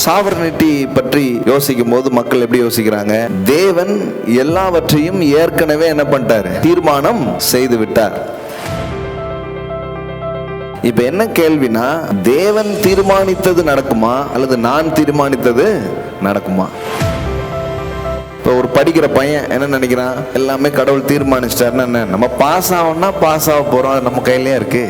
Sovereignty பற்றி யோசிக்கும் போது மக்கள் எப்படி யோசிக்கிறாங்க? தேவன் எல்லாவற்றையும் ஏற்கனவே என்ன பண்ணிட்டாரு? தீர்மானம் செய்து விட்டார். இப்ப என்ன கேள்வினா, தேவன் தீர்மானித்தது நடக்குமா அல்லது நான் தீர்மானித்தது நடக்குமா? இப்போ ஒரு படிக்கிற பையன் என்ன நினைக்கிறான்? எல்லாமே கடவுள் தீர்மானிச்சிட்டாருன்னா என்ன, நம்ம பாஸ் ஆகணும்னா பாஸ் ஆக போறோம், அது நம்ம கையிலே இருக்கு.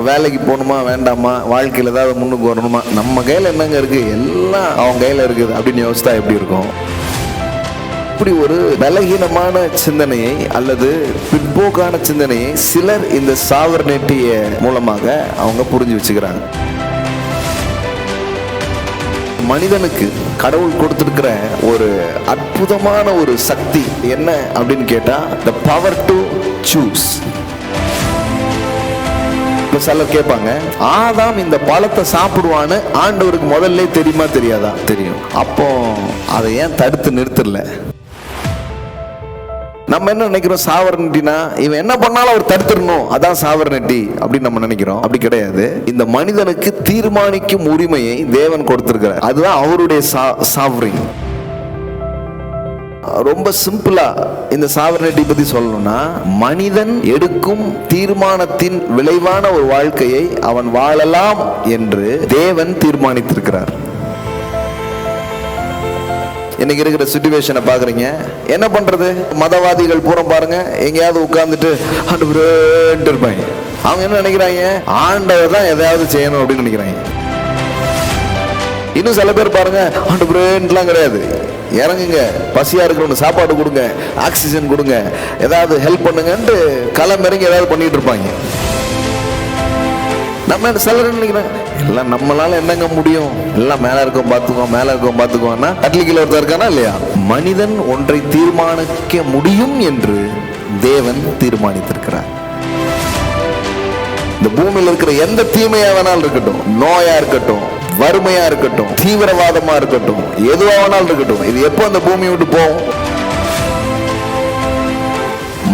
வேலைக்கு போகணுமா வேண்டாமா, வாழ்க்கையில் ஏதாவது முன்னுக்கு வரணுமா, நம்ம கையில் என்னங்க இருக்கு, எல்லாம் அவங்க கையில் இருக்குது அப்படின்னு யோசித்தா எப்படி இருக்கும்? இப்படி ஒரு பலகீனமான சிந்தனையை அல்லது பிற்போக்கான சிந்தனையை சிலர் இந்த சாவர்னிட்டிய மூலமாக அவங்க புரிஞ்சு வச்சுக்கிறாங்க. மனிதனுக்கு கடவுள் கொடுத்திருக்கிற ஒரு அற்புதமான ஒரு சக்தி என்ன அப்படின்னு கேட்டா, the power to choose. இப்ப சிலர் கேட்பாங்க, ஆதாம் இந்த பழத்தை சாப்பிடுவான்னு ஆண்டவருக்கு முதல்ல தெரியுமா தெரியாதா? தெரியும். அப்போ அதை ஏன் தடுத்து நிறுத்தல? நம்ம என்ன நினைக்கிறோம்? சாவர்னிட்டினா இவன் என்ன பண்ணாலும் அவர் தடுத்துடணும், அதான் சாவர்னிட்டி அப்படின்னு நம்ம நினைக்கிறோம். அப்படி கிடையாது. இந்த மனிதனுக்கு தீர்மானிக்கும் உரிமையை தேவன் கொடுத்திருக்கிறார். அதுதான் அவருடைய சாவரின். ரொம்ப சிம்பிளா இந்த சாவர்னிட்டி பத்தி சொல்லணும்னா, மனிதன் எடுக்கும் தீர்மானத்தின் விளைவான ஒரு வாழ்க்கையை அவன் வாழலாம் என்று தேவன் தீர்மானித்திருக்கிறார். இன்னைக்கு இருக்கிற சிச்சுவேஷனை பாக்குறீங்க, என்ன பண்றது? மதவாதிகள் பூரா பாருங்க, எங்கேயாவது உட்கார்ந்துட்டு ஆண்டவரே இருப்பாங்க. அவங்க என்ன நினைக்கிறாங்க? ஆண்டவர் தான் எதையாவது செய்யணும் அப்படின்னு நினைக்கிறாங்க. இன்னும் சில பேர் பாருங்க, ஆண்டவரேன்னுலாம் கிடையாது, இறங்குங்க, பசியா இருக்கிறவங்க சாப்பாடு கொடுங்க, ஆக்சிஜன் கொடுங்க, ஏதாவது ஹெல்ப் பண்ணுங்கன்ட்டு களமிறங்கி ஏதாவது பண்ணிட்டு இருப்பாங்க. நம்ம சிலர் நினைக்கிறேன், எல்லாம் நம்மளால என்னங்க முடியும், எல்லாம் மேல இருக்கோம் பார்த்துக்குவோம், மேல இருக்கோம் பார்த்துக்குவோம்னா கட்லிக்கில் ஒருத்தர் இருக்கானா இல்லையா? மனிதன் ஒன்றை தீர்மானிக்க முடியும் என்று தேவன் தீர்மானித்திருக்கிறார். இந்த பூமியில் இருக்கிற எந்த தீமையா வேணாலும் இருக்கட்டும், நோயா இருக்கட்டும், வறுமையா இருக்கட்டும், தீவிரவாதமா இருக்கட்டும், எதுவா வேணாலும் இருக்கட்டும், இது எப்போ அந்த பூமியை விட்டு போகும்?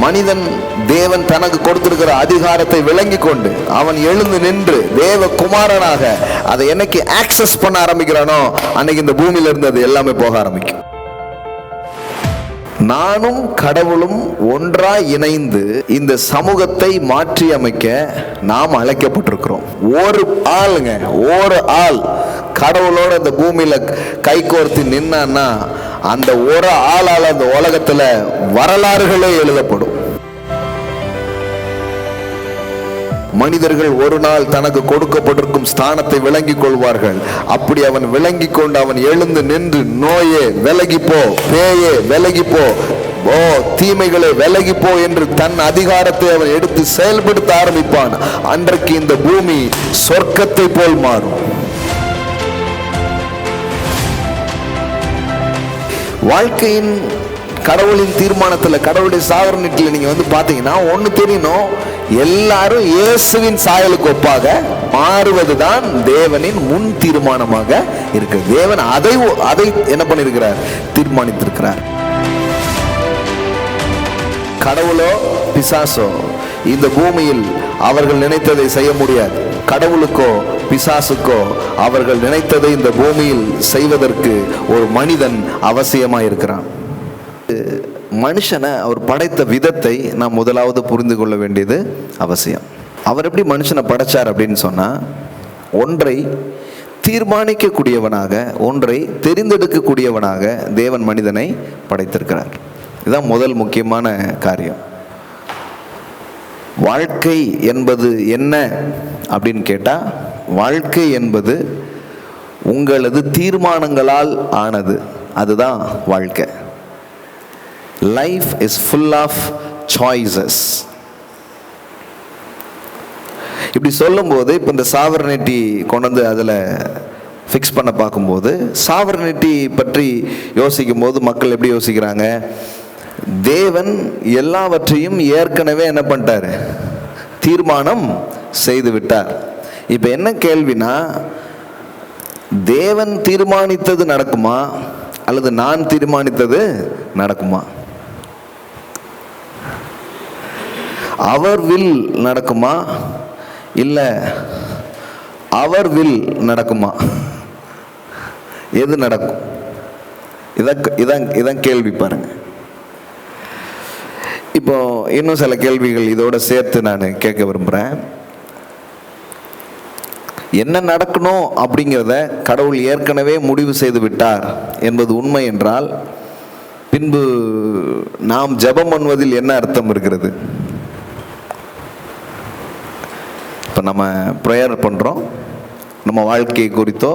மனிதன் தேவன் தனக்கு கொடுத்திருக்கிற அதிகாரத்தை விளங்கி கொண்டு அவன் எழுந்து நின்று தேவ குமாரனாக அதை என்னைக்கு ஆக்சஸ் பண்ண ஆரம்பிக்கிறானோ அன்னைக்கு இந்த பூமியில இருந்து அது எல்லாமே போக ஆரம்பிக்கும். நானும் கடவுளும் ஒன்றாய் இணைந்து இந்த சமூகத்தை மாற்றி அமைக்க நாம் அழைக்கப்பட்டிருக்கிறோம். ஒரு ஆள் கடவுளோட இந்த பூமியில கைகோர்த்து நின்னா அந்த ஒரு ஆளால அந்த உலகத்துல வரலாறுகளே எழுதப்படும். மனிதர்கள் ஒரு நாள் தனக்கு கொடுக்கப்பட்டிருக்கும் ஸ்தானத்தை விளங்கிக் கொள்வார்கள். அப்படி அவன் விளங்கிக் கொண்டு அவன் எழுந்து நின்று, நோயே விலகிப்போ, பேயே விலகிப்போ, தீமைகளை விலகிப்போ என்று தன் அதிகாரத்தை அவன் எடுத்து செயல்படுத்த ஆரம்பிப்பான். அன்றைக்கு இந்த பூமி சொர்க்கத்தை போல் மாறும். வாழ்க்கையின் கடவுளின் தீர்மானத்தில், கடவுளுடைய சாவர்னிட்டியில் நீங்க வந்து பாத்தீங்கன்னா ஒண்ணு தெரியணும், எல்லாரும் இயேசுவின் சாயலுக்கு ஒப்பாக மாறுவதுதான் தேவனின் முன் தீர்மானமாக இருக்கு. தேவன் அதை என்ன பண்ணிருக்கிறார்? தீர்மானித்திருக்கிறார். கடவுளோ பிசாசோ இந்த பூமியில் அவர்கள் நினைத்ததை செய்ய முடியாது. கடவுளுக்கோ பிசாசுக்கோ அவர்கள் நினைத்ததை இந்த பூமியில் செய்வதற்கு ஒரு மனிதன் அவசியமாயிருக்கிறான். மனுஷனை அவர் படைத்த விதத்தை நாம் முதலாவது புரிந்து கொள்ள வேண்டியது அவசியம். அவர் எப்படி மனுஷனை படைச்சார் அப்படின்னு சொன்னா, ஒன்றை தீர்மானிக்கக்கூடியவனாக, ஒன்றை தெரிந்தெடுக்கக்கூடியவனாக தேவன் மனிதனை படைத்திருக்கிறார். இதுதான் முதல் முக்கியமான காரியம். வாழ்க்கை என்பது என்ன அப்படின்னு கேட்டா, வாழ்க்கை என்பது உங்களது தீர்மானங்களால் ஆனது. அதுதான் வாழ்க்கை. Life is full of choices. இப்படி சொல்லும்போது இப்போ இந்த சாவர்னிட்டி கொண்டு வந்து அதில் ஃபிக்ஸ் பண்ண பார்க்கும்போது, சாவர்னிட்டி பற்றி யோசிக்கும் போது மக்கள் எப்படி யோசிக்கிறாங்க? தேவன் எல்லாவற்றையும் ஏற்கனவே என்ன பண்ணிட்டாரு? தீர்மானம் செய்து விட்டார். இப்போ என்ன கேள்வினா, தேவன் தீர்மானித்தது நடக்குமா அல்லது நான் தீர்மானித்தது நடக்குமா? அவர் வில் நடக்குமா இல்லை அவர் வில் நடக்குமா? எது நடக்கும்? இதான் கேள்வி பாருங்க. இப்போ இன்னும் சில கேள்விகள் இதோட சேர்த்து நான் கேட்க விரும்புகிறேன். என்ன நடக்கணும் அப்படிங்கிறத கடவுள் ஏற்கனவே முடிவு செய்து விட்டார் என்பது உண்மை என்றால், பின்பு நாம் ஜெபம் பண்ணுவதில் என்ன அர்த்தம் இருக்கிறது? இப்போ நம்ம ப்ரேயர் பண்ணுறோம், நம்ம வாழ்க்கை குறித்தோ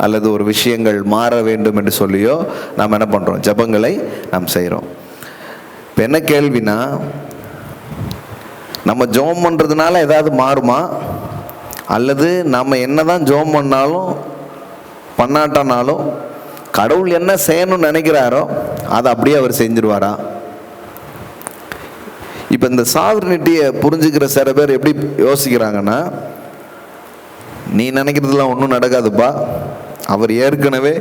அல்லது ஒரு விஷயங்கள் மாற வேண்டும் என்று சொல்லியோ நாம் என்ன பண்ணுறோம்? ஜெபங்களை நாம் செய்கிறோம். இப்போ என்ன கேள்வினா, நம்ம ஜெபம் பண்ணுறதுனால ஏதாவது மாறுமா? அல்லது நம்ம என்னதான் ஜெபம் பண்ணாலும் பண்ணாட்டானாலும் கடவுள் என்ன செய்யணும்னு நினைக்கிறாரோ அதை அப்படியே அவர் செஞ்சிருவாரா? இப்போ இந்த சாவர்னிட்டியை புரிஞ்சுக்கிற சில பேர் எப்படி யோசிக்கிறாங்கன்னா, நீ நினைக்கிறதுலாம் ஒன்றும் நடக்காதுப்பா, அவர் ஏற்கனவே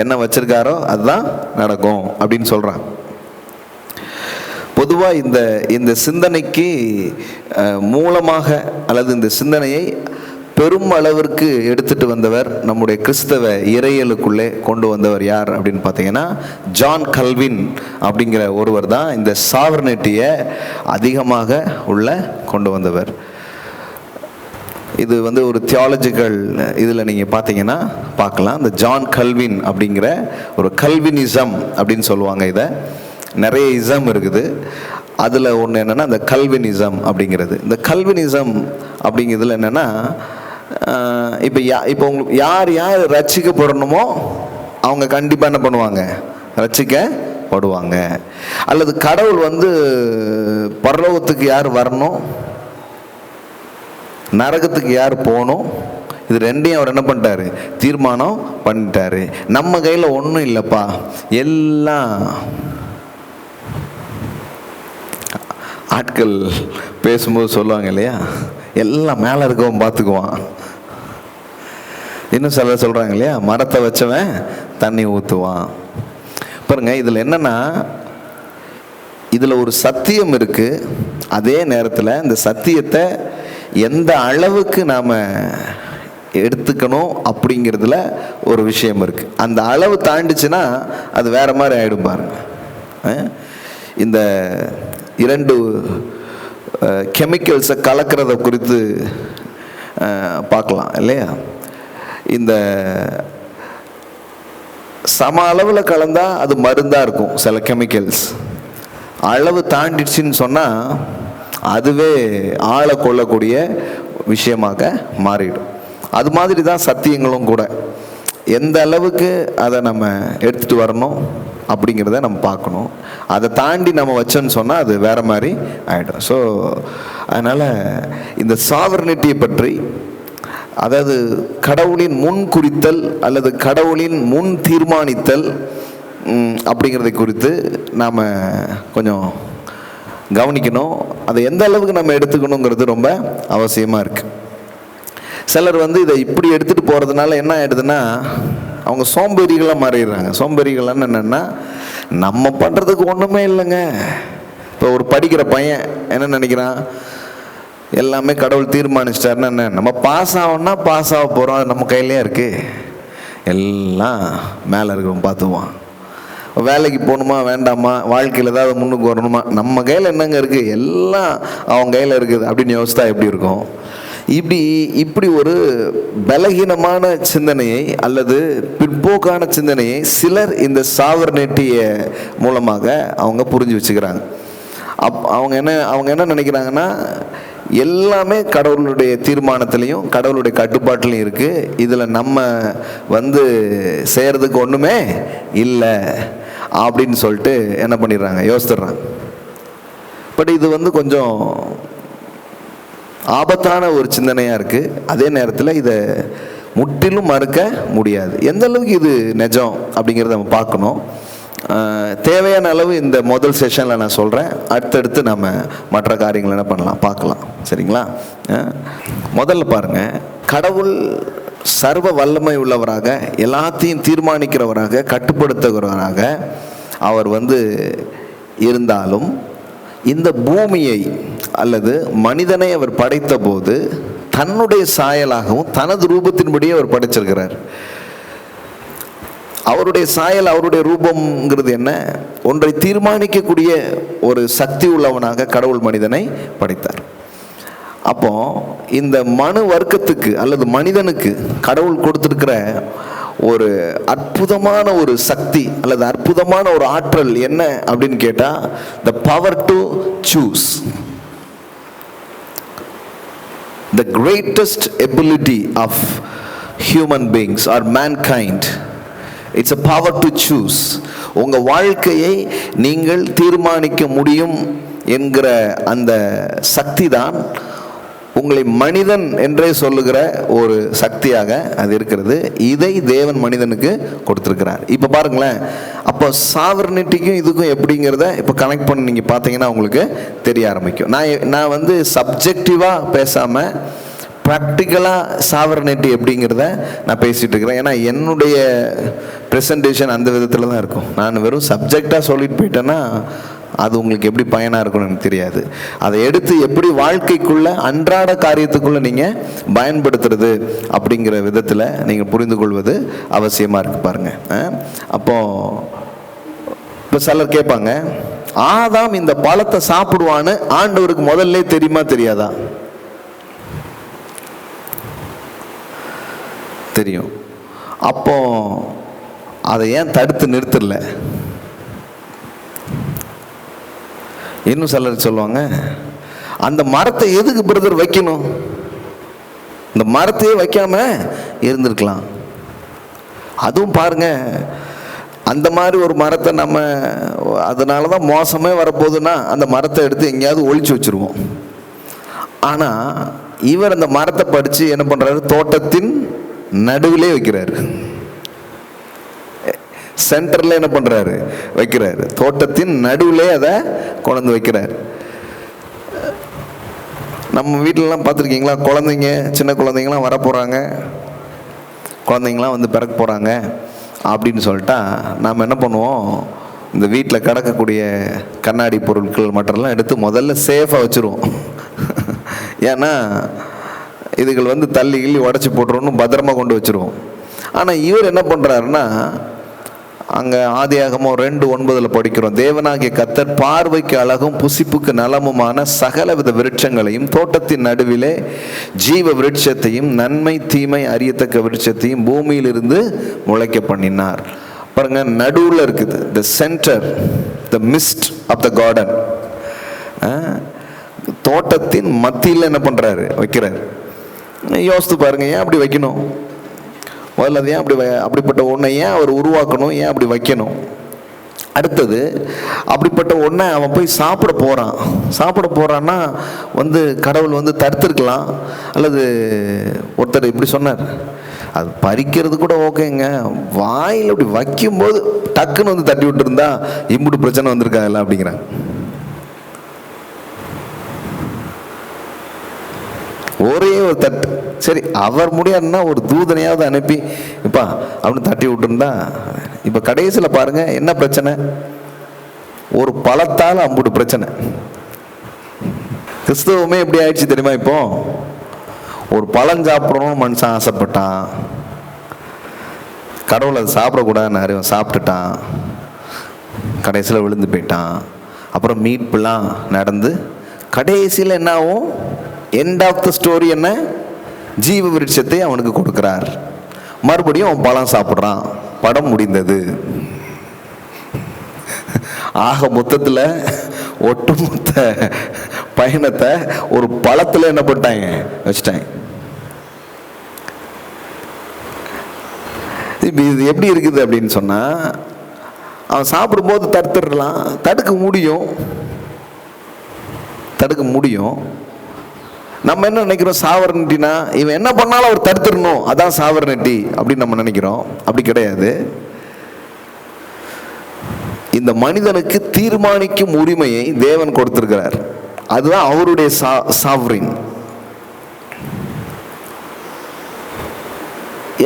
என்ன வச்சிருக்காரோ அதுதான் நடக்கும் அப்படின்னு சொல்கிறாங்க. பொதுவாக இந்த சிந்தனைக்கு மூலமாக அல்லது இந்த சிந்தனையை பெரும் அளவிற்கு எடுத்துட்டு வந்தவர், நம்முடைய கிறிஸ்தவ இறையலுக்குள்ளே கொண்டு வந்தவர் யார் அப்படின்னு பார்த்தீங்கன்னா, ஜான் கல்வின் அப்படிங்கிற ஒருவர் தான் இந்த சாவர்னிட்டியை அதிகமாக உள்ள கொண்டு வந்தவர். இது ஒரு தியாலஜிக்கல் இதில் நீங்கள் பார்த்தீங்கன்னா பார்க்கலாம். இந்த ஜான் கல்வின் அப்படிங்கிற ஒரு கல்வினிசம் அப்படின்னு சொல்லுவாங்க. இதை நிறைய இசம் இருக்குது. அதில் ஒன்று என்னென்னா இந்த கல்வினிசம் அப்படிங்கிறது. இந்த கல்வினிசம் அப்படிங்கிறதுல என்னென்னா, இப்போ உங்களுக்கு யார் ரட்சிக்கப்படணுமோ அவங்க கண்டிப்பாக என்ன பண்ணுவாங்க? ரட்சிக்கப்படுவாங்க. அல்லது கடவுள் பரலோகத்துக்கு யார் வரணும், நரகத்துக்கு யார் போகணும், இது ரெண்டையும் அவர் என்ன பண்ணிட்டாரு? தீர்மானம் பண்ணிட்டாரு. நம்ம கையில் ஒன்றும் இல்லைப்பா, எல்லாம் ஆட்கள் பேசும்போது சொல்லுவாங்க இல்லையா, எல்லாம் மேலே இருக்கவன் பார்த்துக்குவான். இன்னும் சிலர் சொல்கிறாங்க இல்லையா, மரத்தை வச்சவன் தண்ணி ஊற்றுவான். பாருங்க, இதில் என்னென்னா, இதில் ஒரு சத்தியம் இருக்குது. அதே நேரத்தில் இந்த சத்தியத்தை எந்த அளவுக்கு நாம் எடுத்துக்கணும் அப்படிங்கிறதுல ஒரு விஷயம் இருக்குது. அந்த அளவு தாண்டிச்சுன்னா அது வேறு மாதிரி ஆகிடும். பாருங்க, இந்த 2 கெமிக்கல்ஸை கலக்கிறத குறித்து பார்க்கலாம் இல்லையா. இந்த சம அளவில் கலந்தால் அது மருந்தாக இருக்கும். சில கெமிக்கல்ஸ் அளவு தாண்டிடுச்சின்னு சொன்னால் அதுவே ஆளை கொள்ளக்கூடிய விஷயமாக மாறிடும். அது மாதிரி தான் சத்தியங்களும் கூட. எந்த அளவுக்கு அதை நம்ம எடுத்துகிட்டு வரணும் அப்படிங்கிறத நம்ம பார்க்கணும். அதை தாண்டி நம்ம வச்சோன்னு சொன்னால் அது வேறு மாதிரி ஆகிடும். ஸோ அதனால் இந்த சாவர்னிட்டியை பற்றி, அதாவது கடவுளின் முன் குறித்தல் அல்லது கடவுளின் முன் தீர்மானித்தல் அப்படிங்கிறதை குறித்து நாம் கொஞ்சம் கவனிக்கணும். அதை எந்த அளவுக்கு நம்ம எடுத்துக்கணுங்கிறது ரொம்ப அவசியமாக இருக்குது. சிலர் இதை இப்படி எடுத்துகிட்டு போகிறதுனால என்ன ஆகிடுதுன்னா, அவங்க சோம்பேறிகளாக மாறிடுறாங்க. சோம்பேறிகள்னு என்னென்னா, நம்ம பண்ணுறதுக்கு ஒன்றுமே இல்லைங்க. இப்போ ஒரு படிக்கிற பையன் என்ன நினைக்கிறான், எல்லாமே கடவுள் தீர்மானிச்சிட்டாருன்னா என்ன, நம்ம பாஸ் ஆகணும்னா பாஸ் ஆக போகிறோம், அது நம்ம கையிலே இருக்குது, எல்லாம் மேலே இருக்கிறவன் பார்த்துவான். வேலைக்கு போகணுமா வேண்டாமா, வாழ்க்கையில் ஏதாவது முன்னுக்கு வரணுமா, நம்ம கையில் என்னங்க இருக்குது, எல்லாம் அவங்க கையில் இருக்குது அப்படின்னு யோசித்தா எப்படி இருக்கும்? இப்படி ஒரு பலகீனமான சிந்தனையை அல்லது பிற்போக்கான சிந்தனையை சிலர் இந்த சாவர்னிட்டிய மூலமாக அவங்க புரிஞ்சு வச்சுக்கிறாங்க. அவங்க என்ன நினைக்கிறாங்கன்னா, எல்லாமே கடவுளுடைய தீர்மானத்திலையும் கடவுளுடைய கட்டுப்பாட்டிலையும் இருக்குது, இதில் நம்ம செய்கிறதுக்கு ஒன்றுமே இல்லை அப்படின்னு சொல்லிட்டு என்ன பண்ணிடுறாங்க, யோசித்துடுறாங்க. பட் இது கொஞ்சம் ஆபத்தான ஒரு சிந்தனையாக இருக்குது. அதே நேரத்தில் இதை முற்றிலும் மறுக்க முடியாது. எந்த அளவுக்கு இது நிஜம் அப்படிங்கிறத நம்ம பார்க்கணும். தேவையான அளவு இந்த முதல் செஷனில் நான் சொல்கிறேன். அடுத்தடுத்து நம்ம மற்ற காரியங்கள் என்ன பண்ணலாம் பார்க்கலாம். சரிங்களா? முதல்ல பாருங்கள், கடவுள் சர்வ வல்லமை உள்ளவராக, எல்லாத்தையும் தீர்மானிக்கிறவராக, கட்டுப்படுத்துகிறவராக அவர் இருந்தாலும் இந்த பூமியை அல்லது மனிதனை அவர் படைத்த போது தன்னுடைய சாயலாகவும் தனது ரூபத்தின்படியே அவர் படைச்சிருக்கிறார். அவருடைய சாயல், அவருடைய ரூபம்ங்கிறது என்ன? ஒன்றை தீர்மானிக்கக்கூடிய ஒரு சக்தி உள்ளவனாக கடவுள் மனிதனை படைத்தார். அப்போ இந்த மனு வர்க்கத்துக்கு அல்லது மனிதனுக்கு கடவுள் கொடுத்திருக்கிற ஒரு அற்புதமான ஒரு சக்தி அல்லது அற்புதமான ஒரு ஆற்றல் என்ன அப்படின்னு கேட்டா, the power to choose. The greatest ability of human beings or mankind, it's a power to choose. உங்க வாழ்க்கையை நீங்கள் தீர்மானிக்க முடியும் என்கிற அந்த சக்தி தான் உங்களை மனிதன் என்றே சொல்லுகிற ஒரு சக்தியாக அது இருக்கிறது. இதை தேவன் மனிதனுக்கு கொடுத்திருக்கிறார். இப்போ பாருங்களேன், அப்போ சாவர்னிட்டிக்கும் இதுக்கும் எப்படிங்கிறத இப்போ கனெக்ட் பண்ணி நீங்கள் பார்த்தீங்கன்னா உங்களுக்கு தெரிய ஆரம்பிக்கும். நான் வந்து சப்ஜெக்டிவாக பேசாமல் ப்ராக்டிக்கலாக சாவர்னிட்டி எப்படிங்கிறத நான் பேசிகிட்டு இருக்கிறேன். ஏன்னா என்னுடைய ப்ரெசன்டேஷன் அந்த விதத்தில் தான் இருக்கும். நான் வெறும் சப்ஜெக்டாக சொல்லிட்டு போயிட்டேன்னா அது உங்களுக்கு எப்படி பயனாக இருக்கும்னு எனக்கு தெரியாது. அதை எடுத்து எப்படி வாழ்க்கைக்குள்ள அன்றாட காரியத்துக்குள்ள நீங்கள் பயன்படுத்துறது அப்படிங்கிற விதத்தில் நீங்கள் புரிந்து கொள்வது அவசியமாக இருக்கு. பாருங்க, அப்போ இப்போ சிலர் கேட்பாங்க, ஆதாம் இந்த பழத்தை சாப்பிடுவான்னு ஆண்டவருக்கு முதல்ல தெரியுமா தெரியாதா? தெரியும். அப்போ அதை ஏன் தடுத்து நிறுத்தல? இன்னும் சிலர் சொல்லுவாங்க, அந்த மரத்தை எதுக்கு பிரதர் வைக்கணும்? இந்த மரத்தையே வைக்காம இருந்திருக்கலாம். அதுவும் பாருங்க, அந்த மாதிரி ஒரு மரத்தை நம்ம அதனால தான் மோசமே வரப்போகுதுன்னா அந்த மரத்தை எடுத்து எங்கேயாவது ஒழிச்சு வச்சிருவோம். ஆனால் இவர் அந்த மரத்தை படித்து என்ன பண்ணுறாரு? தோட்டத்தின் நடுவிலே வைக்கிறாரு. சென்டர்ல என்ன பண்றாரு? வைக்கிறாரு. தோட்டத்தின் நடுவிலே அதை கொண்டு வைக்கிறார். நம்ம வீட்டிலலாம் பார்த்துருக்கீங்களா? குழந்தைங்க, சின்ன குழந்தைங்களாம் வர போகிறாங்க, குழந்தைங்களாம் வந்து பிறக்க போகிறாங்க அப்படின்னு சொல்லிட்டா நாம் என்ன பண்ணுவோம்? இந்த வீட்டில் கிடக்கக்கூடிய கண்ணாடி பொருட்கள் மற்றெல்லாம் எடுத்து முதல்ல சேஃபாக வச்சுருவோம். ஏன்னா இதுகள் வந்து தள்ளி கிள்ளி உடச்சி போட்டுருவோன்னு பத்திரமா கொண்டு வச்சுருவோம். ஆனால் இவர் என்ன பண்ணுறாருன்னா, அங்கே ஆதியாகமம் 2:9 படிக்கிறோம், தேவனாகிய கர்த்தர் பார்வைக்கு அழகும் புசிப்புக்கு நலமுமான சகலவித விருட்சங்களையும் தோட்டத்தின் நடுவிலே ஜீவ விருட்சத்தையும் நன்மை தீமை அறியத்தக்க விருட்சத்தையும் பூமியிலிருந்து முளைக்க பண்ணினார். பாருங்க, நடுவில் இருக்குது, the centre, the midst of the garden. தோட்டத்தின் மத்தியில் என்ன பண்ணுறாரு? வைக்கிறார். யோசித்து பாருங்க, ஏன் அப்படி வைக்கணும்? முதல்ல அது ஏன் அப்படிப்பட்ட ஒன்றை ஏன் அவர் உருவாக்கணும்? ஏன் அப்படி வைக்கணும்? அடுத்தது, அப்படிப்பட்ட ஒன்றை அவன் போய் சாப்பிட போகிறான்னா வந்து கடவுள் வந்து தடுத்துருக்கலாம். அல்லது ஒருத்தர் இப்படி சொன்னார், அது பறிக்கிறது கூட ஓகேங்க, வாயில் அப்படி வைக்கும்போது டக்குன்னு வந்து தட்டி விட்டுருந்தா இம்புட்டு பிரச்சனை வந்திருக்காங்கல்ல அப்படிங்கிறாங்க. ஒரே ஒரு தட்டு, சரி அவர் முடியாதுன்னா ஒரு தூதனையாவது அனுப்பி இப்பா அப்படின்னு தட்டி விட்டுருந்தா. இப்போ கடைசியில் பாருங்க என்ன பிரச்சனை? ஒரு பழத்தால் அம்புட்டு பிரச்சனை. கிறிஸ்தவமே எப்படி ஆயிடுச்சு தெரியுமா? இப்போ ஒரு பழம் சாப்பிடணும்னு மனுஷன் ஆசைப்பட்டான், கடவுள் அதை சாப்பிடக்கூடாதுன்னு அறிவன் சாப்பிட்டுட்டான், கடைசியில் விழுந்து போயிட்டான். அப்புறம் மீட்புலாம் நடந்து கடைசியில் என்ன ஆகும்? எண்ட் ஆஃப் த ஸ்டோரி என்ன? ஜீவ விருட்சத்தை அவனுக்கு கொடுக்கிறார். மறுபடியும் அவன் பழம் சாப்பிட்றான், படம் முடிந்தது. ஆக மொத்தத்தில் ஒட்டுமொத்த பயணத்தை ஒரு பழத்தில் என்ன பண்ணிட்டாங்க? வச்சுட்டாங்க. இப்போ இது எப்படி இருக்குது அப்படின்னு சொன்னால், அவன் சாப்பிடும்போது தடுக்க முடியும். நம்ம என்ன நினைக்கிறோம்? சாவர்னிட்டினா இவன் என்ன பண்ணாலும் அவர் தடுத்துடணும், அதான் சாவர்னிட்டி அப்படின்னு நம்ம நினைக்கிறோம். அப்படி கிடையாது. இந்த மனிதனுக்கு தீர்மானிக்கும் உரிமையை தேவன் கொடுத்திருக்கிறார். அதுதான் அவருடைய சாவரின்.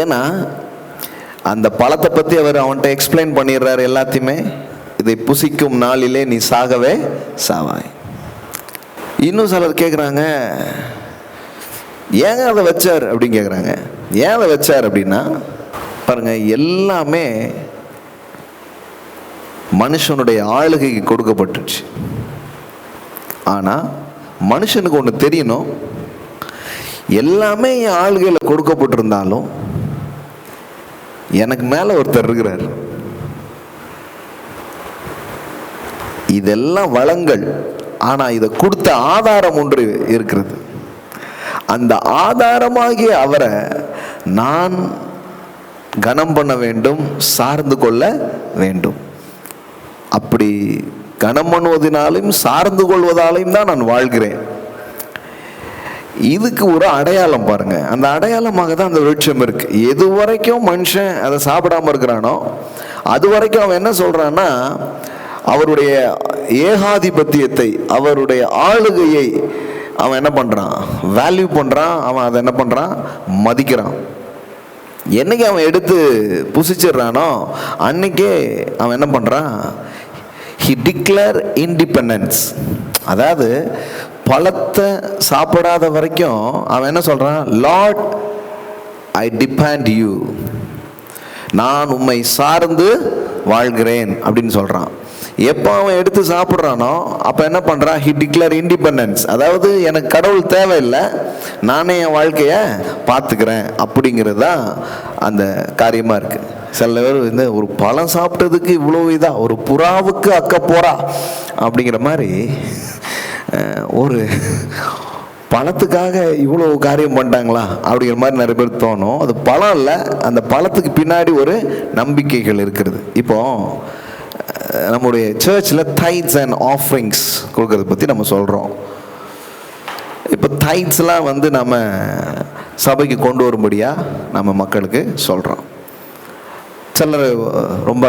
ஏன்னா அந்த பழத்தை பற்றி அவர் அவன்கிட்ட எக்ஸ்பிளைன் பண்ணிடுறாரு எல்லாத்தையுமே. இதை புசிக்கும் நாளிலே நீ சாகவே சாவாய். இன்னும் சிலர் கேட்குறாங்க, ஏங்க அதை வச்சார் அப்படின்னு கேட்குறாங்க. ஏன் அதை வச்சார் அப்படின்னா, பாருங்க, எல்லாமே மனுஷனுடைய ஆளுகைக்கு கொடுக்கப்பட்டுச்சு. ஆனால் மனுஷனுக்கு ஒன்று தெரியணும், எல்லாமே என் ஆளுகையில் கொடுக்கப்பட்டிருந்தாலும் எனக்கு மேலே ஒருத்தர் இருக்கிறார். இதெல்லாம் வளங்கள், ஆனால் இதை கொடுத்த ஆதாரம் ஒன்று இருக்கிறது. அந்த ஆதாரமாகிய அவரை நான் கனம் பண்ண வேண்டும், சார்ந்து கொள்ள வேண்டும். அப்படி கனம் பண்ணுவதனாலும் சார்ந்து கொள்வதாலையும் தான் நான் வாழ்கிறேன். இதுக்கு ஒரு அடையாளம் பாருங்க. அந்த அடையாளமாக தான் அந்த விருட்சம் இருக்கு. எது வரைக்கும் மனுஷன் அதை சாப்பிடாம இருக்கிறானோ அது வரைக்கும் அவன் என்ன சொல்றான்னா, அவருடைய ஏகாதிபத்தியத்தை, அவருடைய ஆளுகையை அவன் என்ன பண்றான், வேல்யூ பண்றான். அவன் அதை என்ன பண்றான், மதிக்கிறான். என்னைக்கு அவன் எடுத்து புசிச்சிடுறானோ அன்னைக்கே அவன் என்ன பண்றான், he declare independence. அதாவது பழத்தை சாப்பிடாத வரைக்கும் அவன் என்ன சொல்றான், லார்ட் ஐ டிபெண்ட் யூ, நான் உம்மை சார்ந்து வாழ்கிறேன் அப்படின்னு சொல்றான். எப்போ அவன் எடுத்து சாப்பிட்றானோ அப்போ என்ன பண்ணுறான், ஹி டிக்ளேர் இண்டிபெண்டன்ஸ். அதாவது எனக்கு கடவுள் தேவையில்லை, நானே என் வாழ்க்கையை பார்த்துக்கிறேன் அப்படிங்கிறது தான் அந்த காரியமாக இருக்குது. சில பேர் வந்து ஒரு பழம் சாப்பிட்டதுக்கு இவ்வளோ இதாக, ஒரு புறாவுக்கு அக்க போறா அப்படிங்கிற மாதிரி ஒரு பழத்துக்காக இவ்வளோ காரியம் பண்ணிட்டாங்களா அப்படிங்கிற மாதிரி நிறைய பேர் தோணும். அது பழம் இல்லை, அந்த பழத்துக்கு பின்னாடி ஒரு நம்பிக்கைகள் இருக்கிறது. இப்போ நம்முடைய சர்ச்சில் டைட்ஸ் அண்ட் ஆஃபரிங்ஸ் கொடுக்கறத பற்றி நம்ம சொல்கிறோம். இப்போ டைட்ஸ்லாம் வந்து நம்ம சபைக்கு கொண்டு வரும்படியாக நம்ம மக்களுக்கு சொல்கிறோம். சிலர் ரொம்ப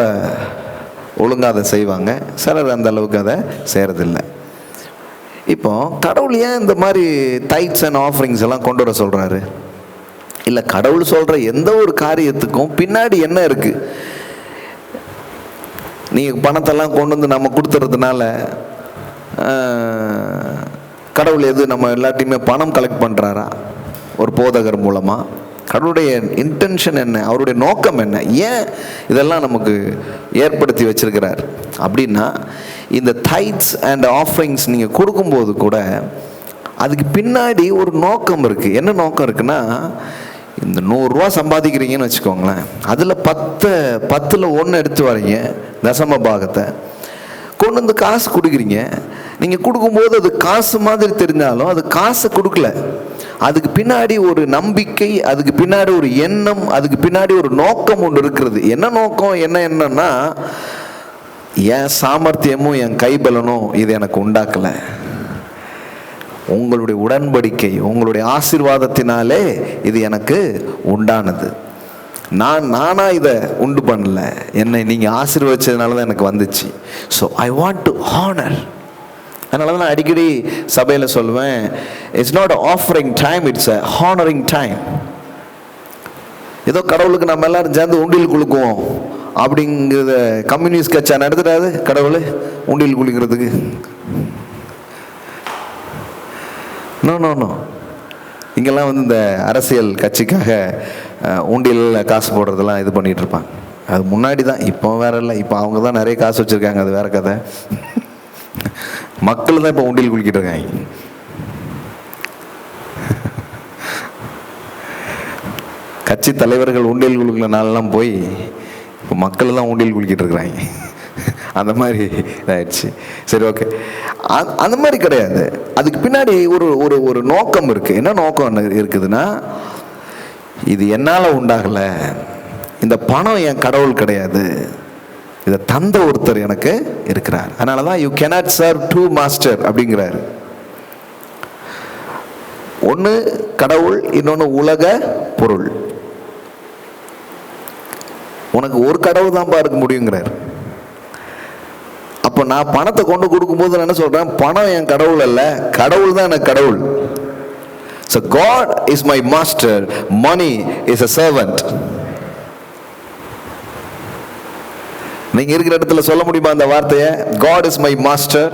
ஒழுங்காக அதை செய்வாங்க, சிலர் அந்த அளவுக்கு அதை செய்கிறதில்லை. இப்போ கடவுள் ஏன் இந்த மாதிரி டைட்ஸ் அண்ட் ஆஃபரிங்ஸ் எல்லாம் கொண்டு வர சொல்கிறாரு? இல்லை, கடவுள் சொல்கிற எந்த ஒரு காரியத்துக்கும் பின்னாடி என்ன இருக்குது? நீங்கள் பணத்தெல்லாம் கொண்டு வந்து நம்ம கொடுத்துறதுனால கடவுள் எது நம்ம எல்லாத்தையுமே பணம் கலெக்ட் பண்ணுறாரா ஒரு போதகர் மூலமாக? கடவுளுடைய இன்டென்ஷன் என்ன, அவருடைய நோக்கம் என்ன, ஏன் இதெல்லாம் நமக்கு ஏற்படுத்தி வச்சிருக்கிறார் அப்படின்னா, இந்த டைட்ஸ் அண்ட் ஆஃபரிங்ஸ் நீங்கள் கொடுக்கும்போது கூட அதுக்கு பின்னாடி ஒரு நோக்கம் இருக்குது. என்ன நோக்கம் இருக்குன்னா, இந்த 100 ரூபா சம்பாதிக்கிறீங்கன்னு வச்சுக்கோங்களேன், அதில் 10ல் 1 எடுத்து வரீங்க, தசம பாகத்தை கொண்டு வந்து காசு கொடுக்குறீங்க. நீங்கள் கொடுக்கும்போது அது காசு மாதிரி தெரிஞ்சாலும் அது காசை கொடுக்கல, அதுக்கு பின்னாடி ஒரு நம்பிக்கை, அதுக்கு பின்னாடி ஒரு எண்ணம், அதுக்கு பின்னாடி ஒரு நோக்கம் ஒன்று இருக்கிறது. என்ன நோக்கம், என்னன்னா, என் சாமர்த்தியமும் என் கைபலனும் இது எனக்கு உண்டாக்கலை, உங்களுடைய உடன்படிக்கை, உங்களுடைய ஆசீர்வாதத்தினாலே இது எனக்கு உண்டானது. நானா இதை உண்டு பண்ணல, என்னை நீங்கள் ஆசீர்வதிச்சதுனால தான் எனக்கு வந்துச்சு. So I want to honour. அதனால தான் நான் அடிக்கடி சபையில் சொல்லுவேன், it's not offering time, it's a honouring time. ஏதோ கடவுளுக்கு நம்ம எல்லாரும் சேர்ந்து உண்டியல் குலுக்குவோம் அப்படிங்கிறத கம்யூனிஸ்ட் கட்சியா நடத்துறாரு கடவுள் உண்டியல் குளிக்கிறதுக்கு. No no no. இங்கெல்லாம் வந்து இந்த அரசியல் கட்சிக்காக உண்டியலில் காசு போடுறதெல்லாம் இது பண்ணிகிட்டு இருப்பாங்க. அது முன்னாடி தான், இப்போ வேற இல்லை. இப்போ அவங்க தான் நிறைய காசு வச்சுருக்காங்க, அது வேற கதை. மக்கள் தான் இப்போ உண்டியல் குளிக்கிட்டு இருக்காங்க. கட்சி தலைவர்கள் உண்டியல் குளிக்கிற நாளெல்லாம் போய் இப்போ மக்கள் தான் உண்டியல் குளிக்கிட்டு இருக்கிறாங்க. அந்த மாதிரி இதாயிடுச்சு. சரி, ஓகே. அந்த மாதிரி கிடையாது. அதுக்கு பின்னாடி ஒரு ஒரு ஒரு நோக்கம் இருக்குது. என்ன நோக்கம் இருக்குதுன்னா, இது என்னால் உண்டாகலை, இந்த பணம் என் கடவுள் கிடையாது, இதை தந்த ஒருத்தர் எனக்கு இருக்கிறார். அதனால தான் you cannot serve two master அப்படிங்கிறார். ஒன்று கடவுள், இன்னொன்று உலக பொருள். உனக்கு ஒரு கடவுள் தான்ப்பா இருக்க முடியுங்கிறார். அப்போ நான் பணத்தை கொண்டு கொடுக்கும்போது நான் என்ன சொல்றேன், பணம் என் கடவுள் அல்ல, கடவுள் தான் எனக்கு கடவுள். So God is my master, money is a servant. நீங்க இருக்கிற இடத்துல சொல்ல முடியுமா அந்த வார்த்தையை? God is my master,